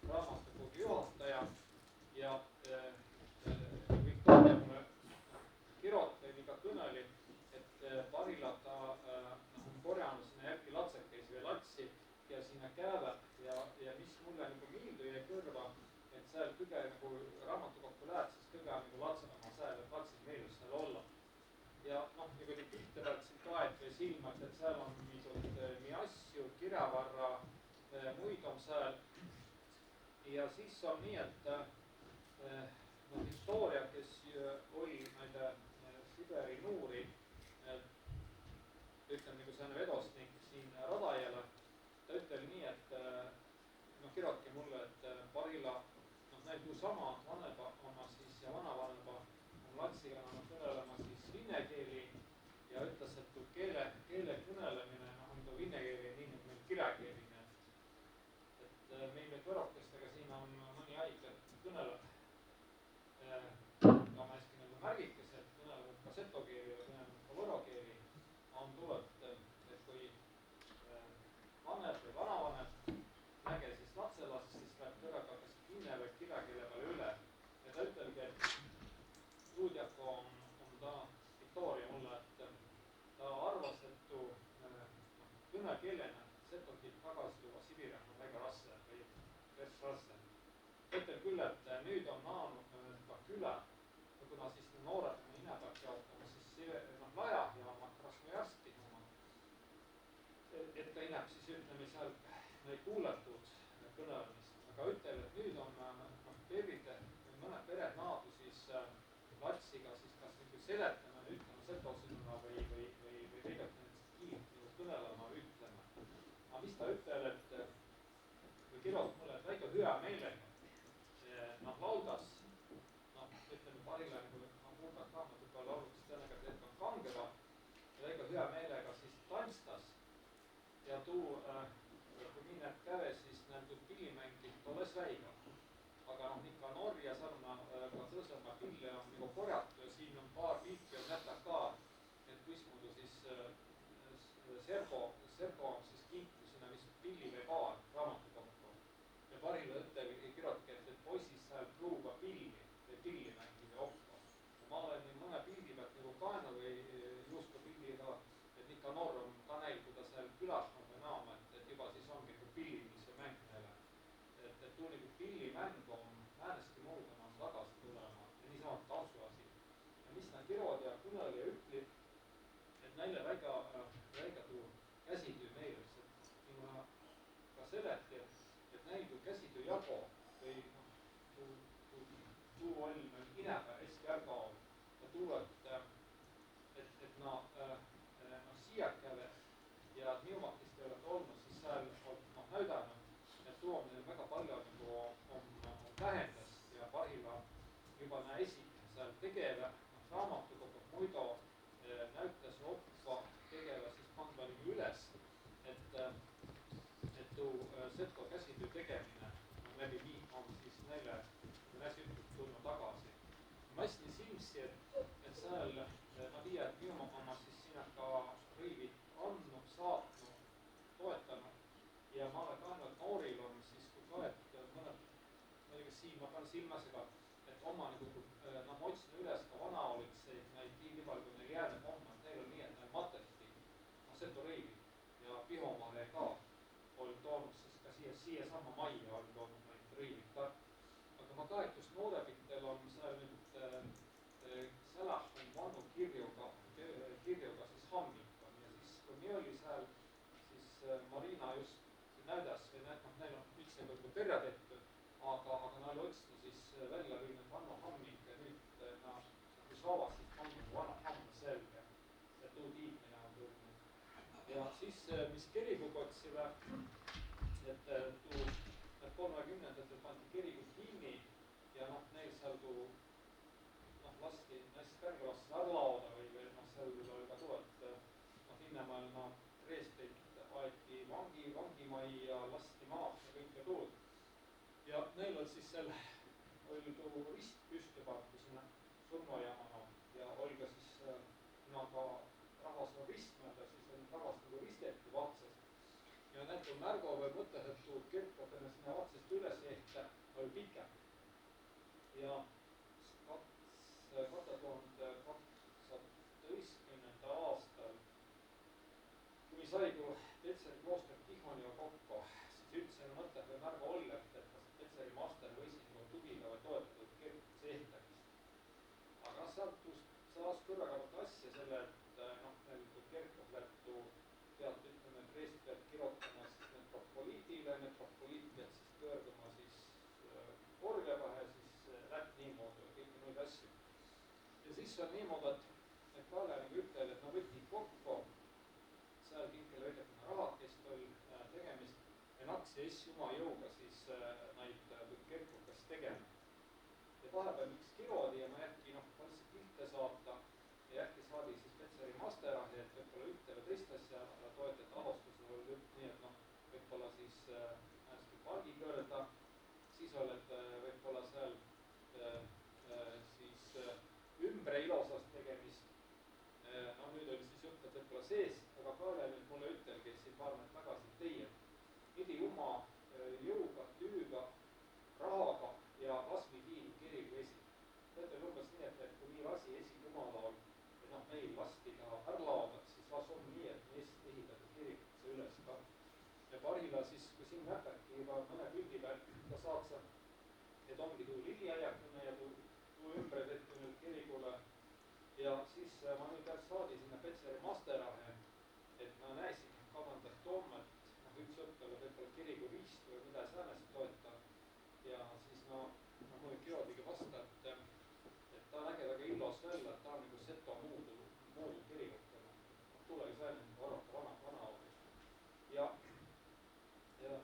raamatukogu juhataja ja Viktoria mulle kirjoitati ka kõneli, et parilla ta on korjanud sinna järgi latsekesi või latsi ja sinna käevad ja mis mulle nagu miildu jäi kõrva, et seal kõige nagu raamatukokku lähed, siis kõige on nagu latsema seal, et latsid meeldus seal olla. Ja nagu te pilte võtsid ka, et või silmad, et seal on nii asju, kirjavarra, muid on seal. Ja siis on nii, et Victoria, kes oli näide Siberi nuuri, ütleme nagu see vedostnik siin Radajale, ta ütleb nii, et kirjutki mulle, et parilla, näib ju sama vaneba oma siis ja vanavaneba on latsiga kõnelema siis vinnekeeli ja ütles, et kui keele kõnelemine on ka vinnekeeli nii nagu meil kirjakeeline. Et meil võrokestega siin on mõni haige kõneleb ka hästi nagu märgikesed, kõnelevad ka setokeeli ja kõnelevad ka võrokeeli. On tuleb, et kui vanem või vanavanem näge siis lapselast, siis läheb kõrvaga kas kinne või kirjakeele peale üle. Ja ta ütelgi, et Luudjako on ta Victoria mulle, et ta arvas, et kõnekeelena setokit tagasi tuua Sibiri on väga raske või päris raske. Ütel küll, et nüüd on naanud ka küla, kuna siis noored ina peab jaotama siis laja ja oma Krasnojarski oma. Et ta ineb siis ütleme seal neid kuulatud kõnelemist. Aga ütel, et nüüd on peride või mõned pered naadu siis latsiga siis kas nagu seletama, ütlema setosõnuna või tegelikult kiilt kõnelema ütlema. Aga mis ta ütel, et või kirjut mulle, et väga hea meelega laudas, ütleme parilla nagu muuta kaamad juba laulutis tõenäga, et on kangeva ja väga hea meelega siis tantstas ja tuu, kui minnet käve, siis näinud pillimängid tolles väiga. Aga ikka Norja sarna ka tõsema pille on nagu korjatu ja siin on paar pilti on näta ka, et kuismuudu siis Sergo on siis kinklu sinna vist pilli või paar raamatukokku. Ja parilla ütel kirjutki, et poisis seal pruuga pilli või pillimängide okko. Ja ma olen nii mõne pildi pealt nagu kaenu või juustu pilliga, et ikka noor on ka näil, kui ta seal külas mäng on määnestki muutama tagasi tulema ja niisama tantsuasi. Ja mis na kirod ja kõnelija ütleb, et näile väga tuu käsitöö meeles, et minna ka seleti, et näil tuu käsitöö jago või tuu on inäpä eski ärgaol ja tuu, et siiakkäve ja minumatist ei ole olnud, siis seal on näidanud, et tuu on meil väga palju on vähendast ja pahila juba esik seal tegele raamatukogu muidu näütas oppa tegele siis pandvalimi üles, et tuu seto käsitöö tegemine läbi nii on siis neile näsütult tulnud tagasi. Ma hästi silmsi, et seal ma tiia, et minu oma siis sinna ka rõivid andnud, saatnud, toetanud ja ma olen ka ainult nooril on siis kui ka, et mõned, siin ma panen silmasega, et oma nagu, ma otsin üles ka vanaolitseid, neid tiivipal, kui neil jäänud homma, et neil on nii, et neil matesti, seto rõivid ja Pihomale ka oli toonud siis ka siia sama majja oli toonud neid rõivid ka. Aga ma ka, et just noorepitel on seal nüüd sälah on vannu kirjuga siis hammik on ja siis kui nii oli seal, siis Marina just näidas või neil on üks nagu perja tehtud, aga neil otsnud siis välja või need vannu hammik ja nüüd nad saavasid pannud vana hamma selge ja tuu tiitmine on tulnud. Ja siis, mis kerigukotsile, et tuu 30-ndatel pandi kerikud kinni ja neil seal tuu lasti näist kärgelasse ära lauda või seal oli ka tuu, et Hinnemaal reesteid aeti vangimai ja lasti maad ja kõike tuud. Ja neil on siis seal, oli tuu rist püsti pandud sinna surnuajamana ja oli ka siis, kuna ka rahvas on ristmööda, siis on rahvas nagu risteti vahtsas. Ja näitu märgo või mõttes, et tuu kirkadena sinna vatsast üles ehte oli pikem. Ja 2012. aastal, kui sai tuu Petseri klooster Tihoniga kokku, siis ütlesin mõttes või märgo olla, et kas Petseri master võisi nagu tugiga või toetatud kirkuse ehtamist. Aga sealt saas kõrvaga asja selle, et neil kirkus lättu pealt ütleme, et reest pealt kirjutama siis metropoliidile, metropoliit pealt siis pöörduma siis orja vahe, siis läht niimoodi ja kõiki neid asju. Ja siis on niimoodi, et Kalle nagu ütleb, et võtid kokku, seal kinkele õigetame rahakest oli tegemist ja naksi essi oma jõuga siis neid kerkukas tegema. Ja vahepeal üks kirodi ja ma äkki palsi pilte saata ja äkki saadi siis Petseri masterahi, et võib-olla ühte või teist asja toetet avastusel oli jutt nii, et võib-olla siis hästi pargi kõrda, siis oled võib-olla seal siis ümbre ilosast tegemist. Nüüd oli siis jutt, et võib-olla sees, aga Kaale nüüd mulle ütelgi siin paar näed tagasi teie. Idi oma jõuga, tüüga, rahaga ja lasmi tiim kirigu esi. Teate umbes nii, et kui nii lasi esi jumala või meil lasti ka ärlaovad, siis las on nii, et me Eestit ehitatud kirikusse üles ka. Ja parhila siis, kui siin näpebki juba mõne pildi peal ka saaksa, et ongi tuu lilliäjakune ja tuu ümbre tehti nüüd kirikule. Ja siis ma nüüd saadi sinna Petseri masterahe, et ma näisin kavandas tomme, et üks õppele võib-olla kirigu riist või mida säänest toeta. Ja siis mulle kirjadigi vasta, et ta nägi väga illos välja, et ta on nagu seto muudu kirikutena. Tulegi säänne arvata vana oli. Ja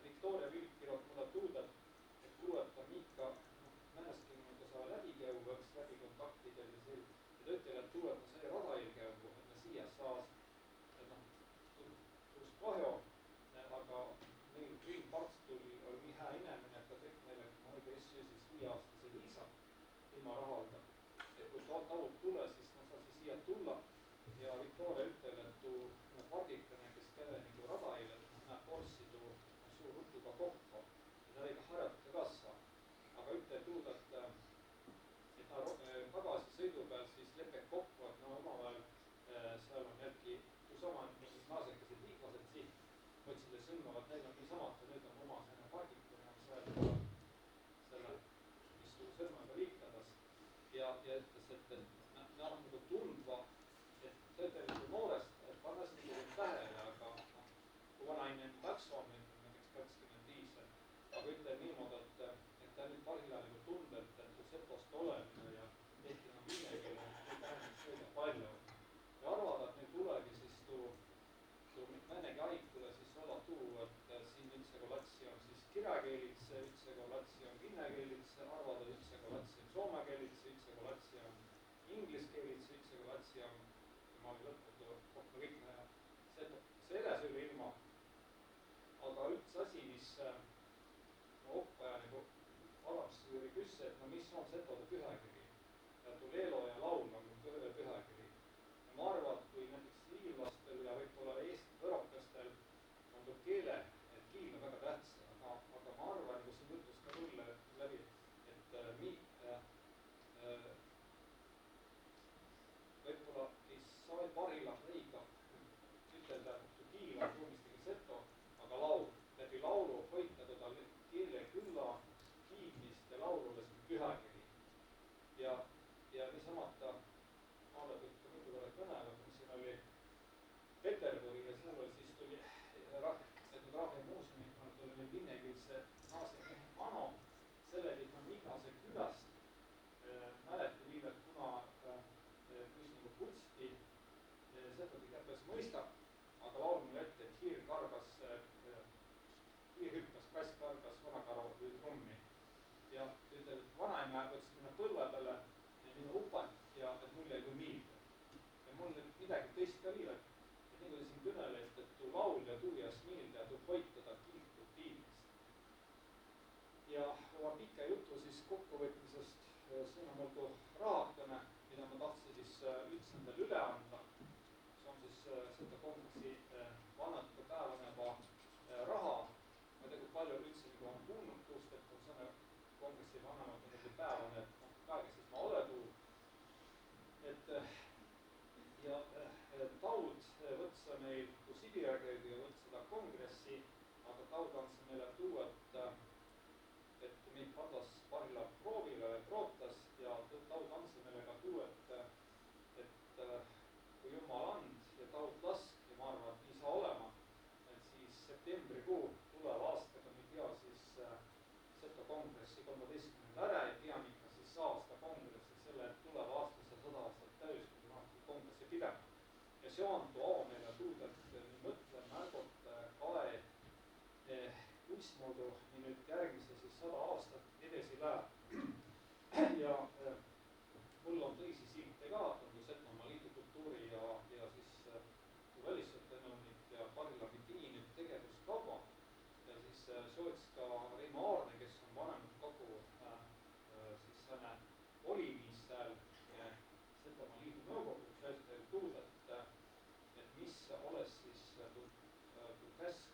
Victoria Vilk kirjad mulle tuudab, et kuuleta Miika määrski nii saa läbi käivaks, läbi kontaktidel ja see. Ja töötele, et tuua, et ma sai radailkäivu, et ma siia saas, et tuust kahju, aga meil Green Parks oli nii hää inemine, et ta tegi meile, et ma õige asju siis 5-aastase viisa ilma rahalda. Et kui tavud tule, siis ma saasin siia tulla ja Victoria ütel, et tuu pargikane, kes käve nagu radail, et näeb porssi tuu suur rutuga kokku ja ta oli ka harjata kassa. Aga ütel tuud, et tagasi sõidu peal siis lepeb kokku, et omavahel seal on jätki sama naasekesed liiklased siit, otsida sõlmavad, neil on nii samad ja nüüd on oma selline pargikune seal selle ütles, et me oleme nagu tundva, et tegelikult noorest pannasin nagu tähele, aga kui vanaine läks on, näiteks 25, aga ütleb niimoodi, et ta nüüd Parila nagu tundeb, et Sepost olemine ja ehkki nagu viinekeele ei tähendaks õige palju. Ja arvada, et meil tulegi siis tuu määnegi aikule siis olla tuu, et siin ütsega latsi on siis kirjakeelitse, ütsega latsi on vinnekeelitse, arvada ütsega latsi on soomekeelitse, ütsega latsi on ingliskeelitse, ütsega latsi on, ma olin lõppunud kokku kõik selles üle ilma. Aga üks asi, mis oppaja nagu alapsi oli küsse, et no mis on setode pühakiri. Ja tuu leelo ja laul on pühakiri. Ja ma arvan, et kui näiteks hiillastel ja võib-olla võrokastel on tuu kiil on väga tähtsa, aga ma arvan, kui siin jutus ka mulle läbi, et võib-olla ei saa Parila reiga ütelda, et tuu kiil on tuumistega seto, aga läbi laulu hoita teda keele külla kiidmist ja laulule see pühakiri. Ja niisamata ma olen ka mitu korda kõnelenud, kui siin oli Peterburi ja seal oli siis tuli Rahvi muuseumi, tuli meil vinnekeelse naasega Ano, sellegi on igase külast mäleti viivad, kuna kus nagu kunsti setodi käpes mõistab, aga laul mulle ette, et hiir hüppas, kass kargas vanakaru või trummi. Ja ütleb, et vanaema võttis minna põlve peale minu upalt ja et mul jäi kui miilda. Ja mul midagi tõesti ka viivad. Et nii kui te siin kõnelete, et tuu laul ja tuu jäs miilda ja tuu hoitada kiiltud tiimist. Ja oma pika jutu siis kokkuvõtmisest siin on mul tuu rahakene, mida ma tahtsin siis ütsendal üle anda. See on siis seda kongressi vanatuka päevaneva raha. Ma ei tea, kui palju üldse nagu on kuulnud tuust, et on selle kongressi vanemad päevane, et praegu siis ma ole tuu. Ja Taud võtsa meil tuu Sibirakäigu ja võtsa seda kongressi, aga Taud andsi meile tuu, et meid pandas Parila proovile prootas ja Taud andsi meile ka tuu, et kui Jumal and ja Taud lask ja ma arvan, et nii saa olema, et siis septembrikuu tuleva aastaga me ei tea siis Seto kongressi 13. ära ja tean ikka siis aasta kongressi selle tuleva aastase 100 aastat täis, kui ma kongressi pidama. Ja see on tuu ao meile tuud, et nii mõtle, märgot, kae, kuismoodu nii nüüd järgmise siis 100 aastat edasi läheb. Ja mul on teisi silte ka, on ju Setomaa Liidu kultuuri ja siis välissuhtenõunik ja parlamendi nüüd tegevuskava. Ja siis soots ka Reimo Aarne, kes on vanemad kogu siis säne olimis seal Setomaa Liidu nõukogus hästi tuud, et mis oleks siis tuu käsk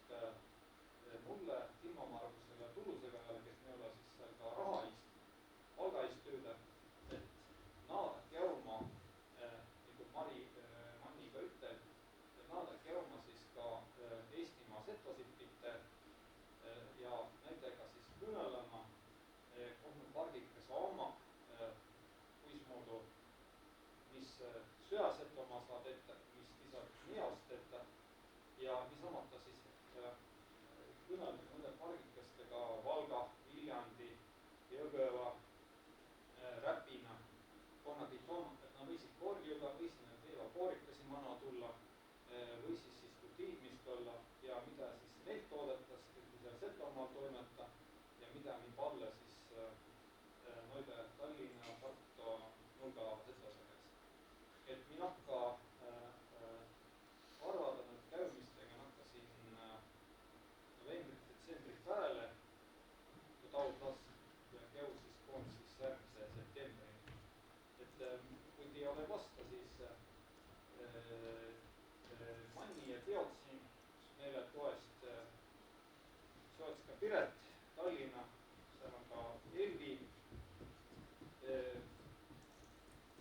mulle, Timo Margusele ja Tulusega, kes me ole siis seal ka rahaist, palgaist tööle, et naadaki jauma, nagu Manni ka ütel, et naadaki jauma siis ka Eestimaa setosipite ja nendega siis kõnelema, on pargikas oma, kuismoodu, mis Süa-Setomaa saad ette, mis lisaks Neost ette ja niisamata siis kõnelda mõned pargikastega Valga, Viljandi, Jõgeva, Räpina, konnagi tooma, et nad võisid korjuda, võisid need veevapoorikasi mana tulla, või siis kui tiimist olla ja mida siis neid toodetas, mida Setomaal toimeta ja mida nii palle siis noide Tallinna, Tartu, Nulga setosega. Et mina ka arvada nüüd käymistega nakkasin novembrit-detsembrit pääle, kui Taud lask ja käu siis koond siis järgmise septembrini. Et kui te ei ole vasta, siis Manni ja teod siin meile toest soots ka Piret, Tallinna, seal on ka Elvi,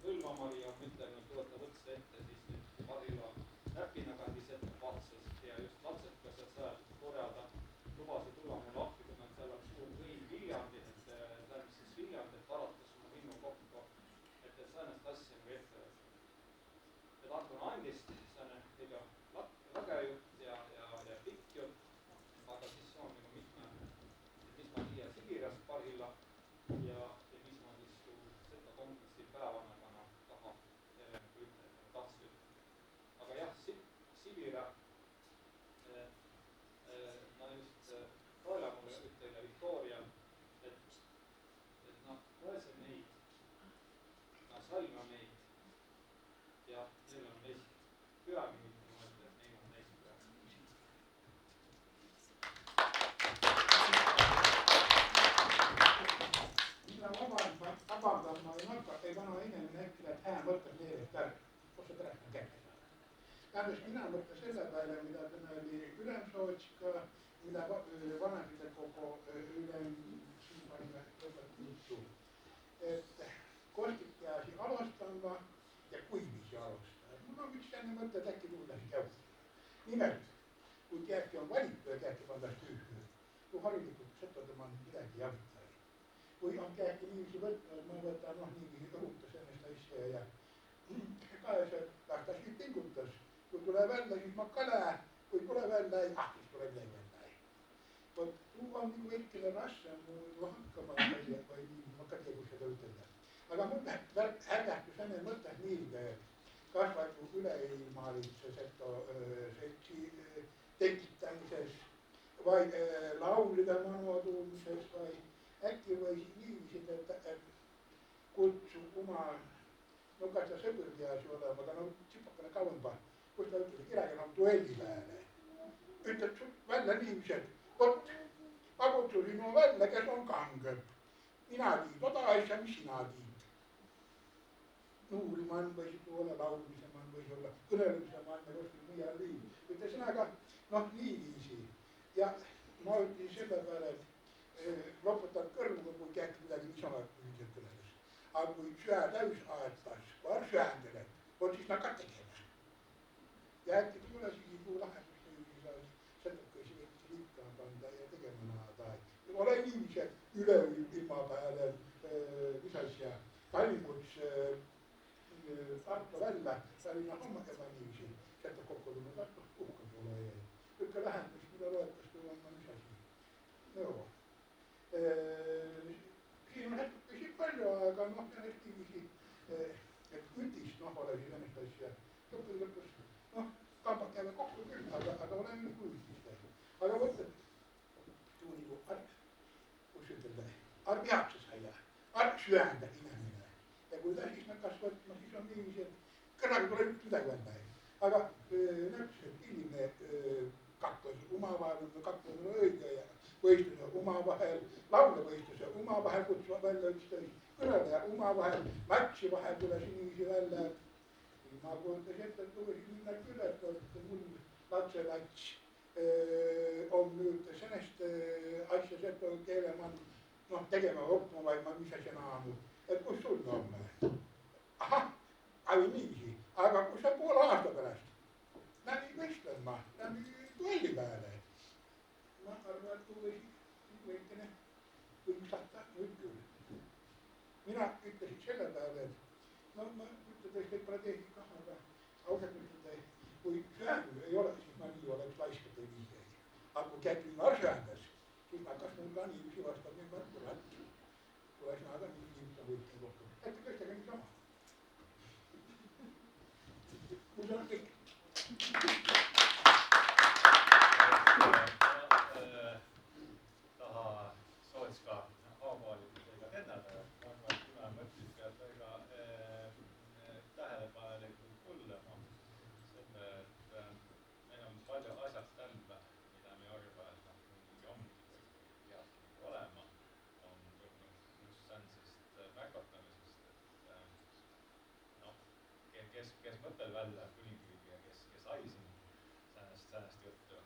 Põlva-Mari on ütelnud, tuleta võtsa ette siis nüüd Parila Räpina kandis ette vahtsast ja just lapsekased seal korjada lubasi tulla meil appi, kui nad seal on suur võim Viljandi, et läbi siis Viljandi, et alates oma vinnu kokku, et ka, mida vanemate kogu üle siin panime lõpetusjuttu. Et kostik peasi alustama ja kuivisi alustada. Mul on üks selline mõte, et äkki tuules käutada. Nimelt, kui keegi on valitud ja keegi pandas tüühü, kui harilikult setodama on midagi jagtada. Kui on keegi niiviisi võtnud, ma võtan niiviisi õhutas ennast asja ja kaesed tahtas nüüd pingutas. Kui tuleb välja, siis ma ka lähe. Kui tuleb välja, siis tuleb välja. Vot tuu on nagu hetkele rassem hakkama või nii, ma ka tea, kus seda ütelda. Aga mul hägähtus enne mõttes niilge, kas vaiku üleilmaalitse seltsi tekitamises vai laulide manuatuumises vai äkki või niiviisi, et kutsu oma, no kas ta sõbõr peasi olema, aga no tsipakene kauempa, kus ta ütles, kirjaga on duelli peale. Ütled välja niiviisi, et vot, ma kutsusin mu välja, kes on kangeb. Mina tiid, oda asja, mis sina tiid. Nuurimann võis olla, laulmisemann võis olla, kõnelemisemann ja kuskil mujal liin. Ütles sõnaga, niiviisi. Ja ma ütlesin selle peale, et loputan kõrvuga, kui käib midagi niisama üldiselt kõneles. Aga kui süä täis aetas, var süändelet, vot siis nad ka tegema. Ja äkki tule siis kui lahendus setokõisi võtti liikama panda ja tegema naada. Ole niiviisi, et üleilma peale, mis asja, Tallinguts Tartu välja, Tallinna hommakeba niiviisi, seto kokku tulnud Tartu uhka pole jäi. Ükka lähendus, mida loetas, kui on mis asi. No. Siin on setokõisi palju, aga ennast niiviisi, et ütist ole siin ennast asja. Lõpus, kambad käivad kokku küll, aga ole nüüd kui ütist. Aga võtad, tuu nagu kus ütelda, arviakse saia, süändab inimene. Ja kui ta siis nakkas võtma, siis on niiviisi, et kõrraga tuleb üks midagi võtta. Aga näpsi, et inimene kakkus omavahel, kakkus õige ja võistluse omavahel, laulevõistluse omavahel kutsuva välja üksteist, kõneleja omavahel, latsi vahel tule niiviisi välja. Ma kuuldes ette, et tulisi minna küll, et mul lapselats on nüüd sellest asja seto keelemann tegema õppima, vaid ma mis asja naanud. Et kus sul on? Ahah, aga niiviisi. Aga kui sa poole aasta pärast läbi võistlema, läbi duelli peale, ma arvan, et tulisi võikene võimsata nüüd küll. Mina ütlesin selle peale, et ma ütledes, et pole tehti kah, aga ausalt ütleda, kui süändus ei ole, siis ma nii oleks laiskad ei viise. Aga kui käib mar süändas, siis ma kas mul ka niiviisi vastab, nüüd ma tuleb. Tuleks naada niiviisi võitin kokku. Äkki kõstega nii sama. Mul on kõik. Taha sooviks ka avalikusega tennada. Kuna mõtlesin ka väga tähelepanelikult kuulama selle, et meil on palju asjad tändla, mida me arvame, mingi omniga peab olema, on tulnud just sänsest märgatamisest, et kes mõttel välja kuningriigi ja kes sai siin säänest juttu,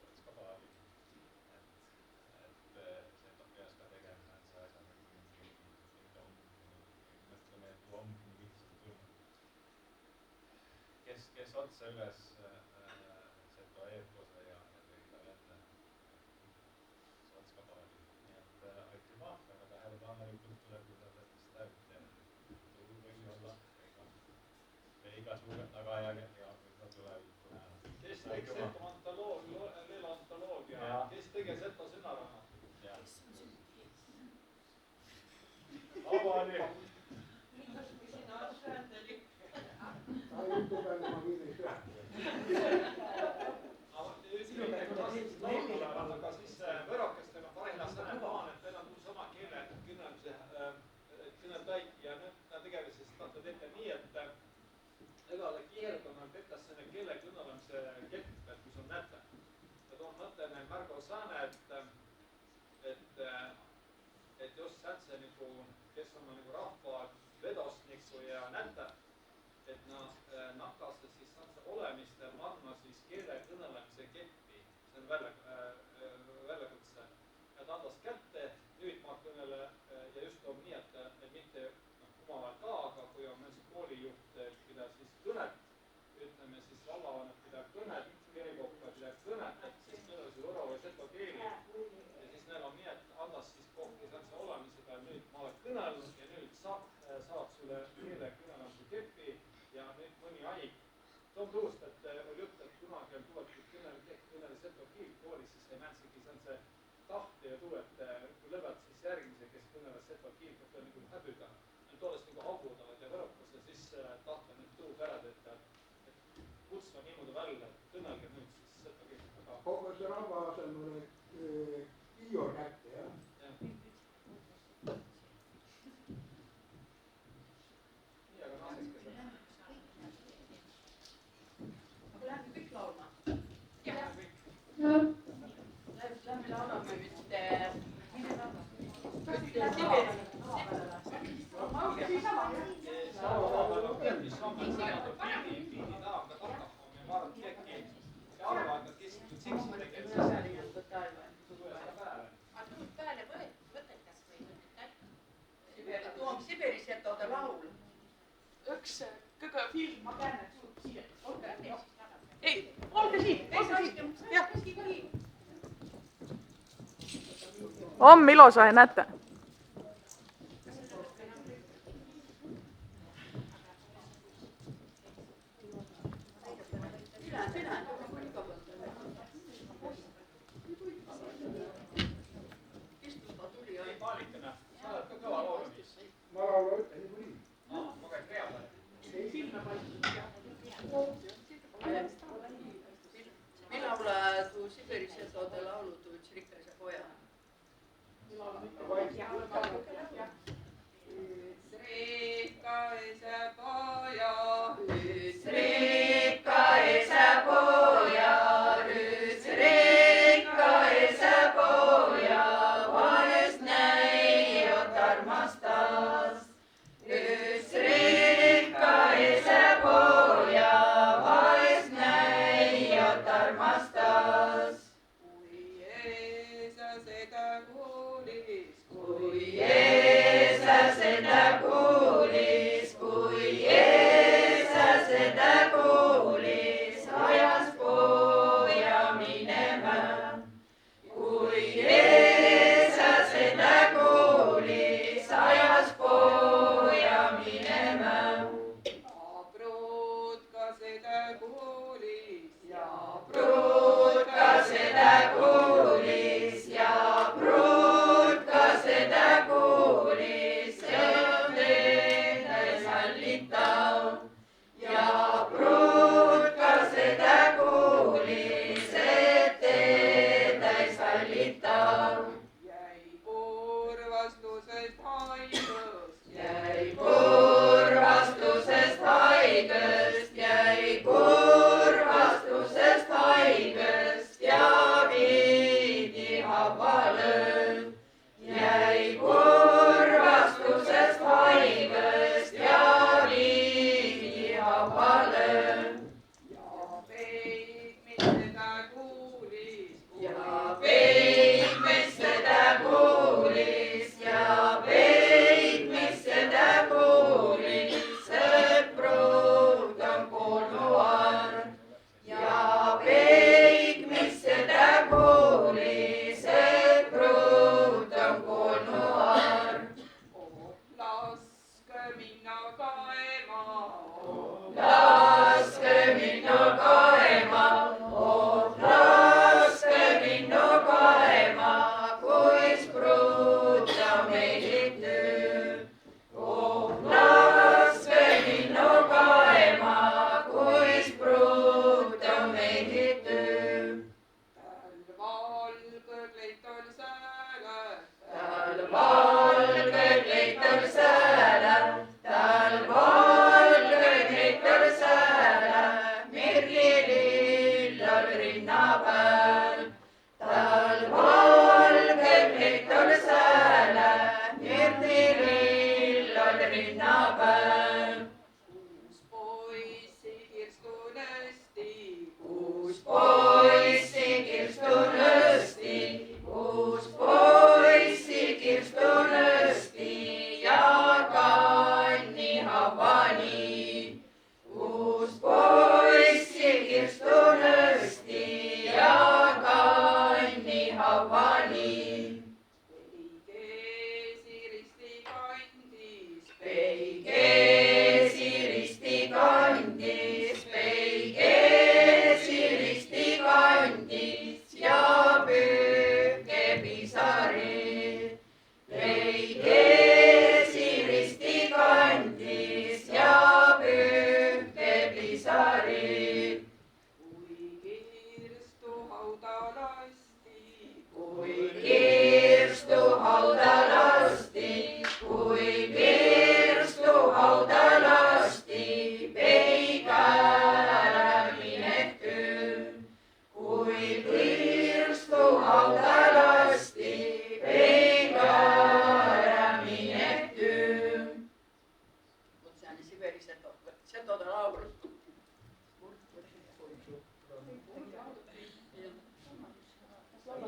oleks ka paari, et see peaks ka tegema säänse asja nagu kuningriigi, mõtleme, et kui ongi nii lihtsalt tulnud. Kes otsa üles seda eepose ja tõi ta välja, see oleks ka paari. Nii et aitüma, väga tähelepanelikult tuleb ütelda täpselt täit ja tulu võis olla ega suured tagajärjed ja võib-olla tulevikku näha. Kes tegi seda antoloogia, kes tegi seda sõnaraamatut? Avali! Ta jutu peale ma viin ei süändada. Aga siis võrokestega parenas näen maan, et teil on sama keele kõneltäit ja nad tegemisest tahavad ette nii, et egale kihelkonnal petas selle keele kõnelemise kepp, et kus on näte. Ja toon mõttene Margo Saane, et just sätse nagu, kes on nagu rahva vedostniku ja näte, et nakkasse siis sätse olemiste manna siis keele kõnelemise keppi. väljakutse. Ta andas kätte, nüüd ma kõnele ja just on nii, et mitte omavahel ka, aga kui on meil see koolijuht, pidav siis kõnet, ütleme siis vallavanem pidav kõnet, keelikoppa pidav kõnet, siis kõnelesid võro või seto keeli. Ja siis neil on nii, et andas siis kohti saksa olemisega, nüüd ma olen kõnelnud ja nüüd saad sulle keele kõnelemise kepi ja nüüd mõni haig. Tom tuust, et oli jutt, et kunagi on tuvatud kõnele seto kiil koolis, siis ei mäntsigi, see on see tahte ja tuu, et kui lõbad siis järgmise, kes kõneles seto kiil, et on nagu häbüda. Nüüd olles nagu haugudavad ja võrokas ja siis tahta nüüd tuu pärad, et kutsma niimoodi välja, et kõnelge nüüd siis seto kiil. Kogu see rahva asemel Ior kätte, jah? Nii, aga naaseske seda. Aga lähme kõik laulma. Lähme laulame nüüd Siberi setode laul. Üks kõige film, ma tean, et suurt Siberis. Ei, olge siin. Jah. Homme ilusa ja näete. Ma laulu ütlen niikuinii. Ma käin rea peal. Ei silme paistud. Me laula tuu Siberi setode laulu tuu Tšrikase poja. Vaid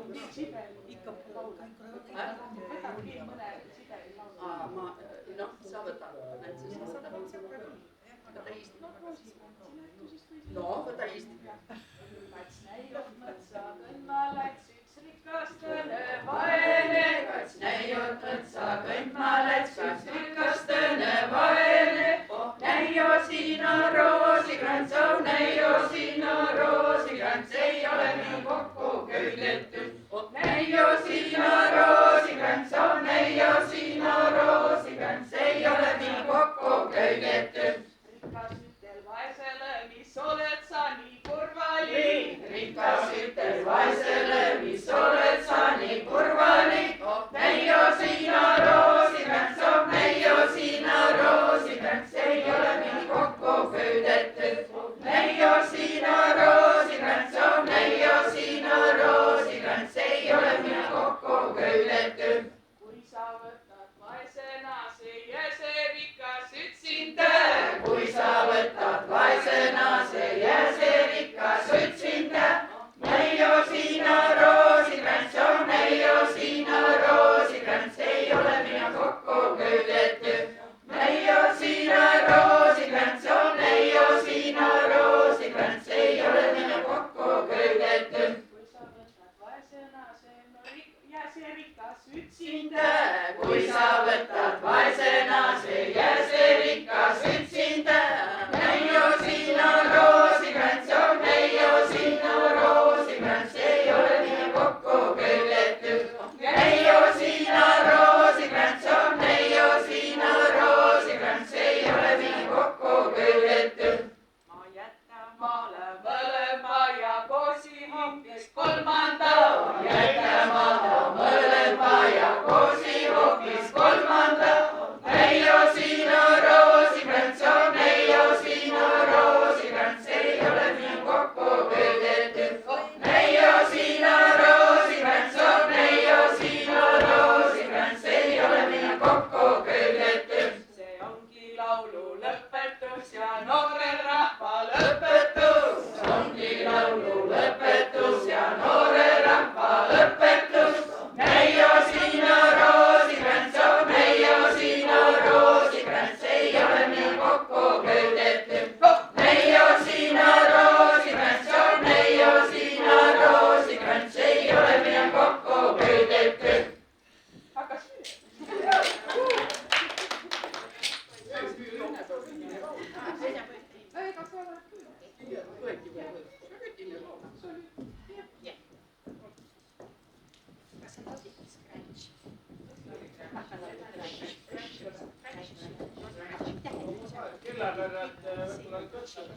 ikka võtad veel mõne Siberi laulu. ma, noh, sa võtad, andsid sa seda. Võta Eesti. No, võta Eesti. Kats näinud mõtsa, kõndma läks üks rikastele vaene. Kats näinud mõtsa, kõndma läks üks rikastele vaene. Näio sina roosikrants, oh näio sina roosikrants, ei ole nii kokku köidetud. Näio sina roosikrants, oh näio sina roosikrants, ei ole nii kokku köidetud. Rikas ütel vaesele, mis oled sa nii kurvalik. Rikas ütel vaesele, mis oled sa nii kurvalik. Näio sina roosikrants, oh näio sina roosikrants, ei ole nii kokku köidetud. Näio sina roosikrants, oh näio sina roosikrants, ei ole nii kokku köidetud. Kui sa võtad vaesena, see jää see rikas üksinda. Kui sa võtad vaesena, see jää see rikas üksinda. Näio sina roosikrants, oh näio sina roosikrants, ei ole mina kokku köidetud. Näio sina roosikrants, oh näio sina roosikrants, ei ole mina kokku köidetud. Kui sa võtad vaesena, see jää see rikas üksinda. Kui sa võtad vaesena, see jää see rikas üksinda. Näio sina roosikrants, oh näio sina roosikrants, ei ole mina kokku köidetud. Näio sina roosikrants, oh näio sina roosikrants, ei ole mina kokku köidetud. Ma jätan maale mõlema ja koosi hoopis kolmanda. Jäta maha mõlema ja koosi hoopis kolmanda. Näio sina roosikrants, oh näio sina roosikrants, ei ole mina kokku köidetud. Näio sina roosikrants, oh näio sina roosikrants, ei ole mina kokku köidetud. See ongi laulu lõpetus ja noore rahva lõpetus. Ongi laulu lõpetus ja noore rahva lõpetus. Näio sina roosikrants, oh näio sina roosikrants, ei ole mina kokku köidetud. Näio sina roosikrants, oh näio sina roosikrants, ei ole mina kokku köidetud. Hakkas Kelle peale, et võib-olla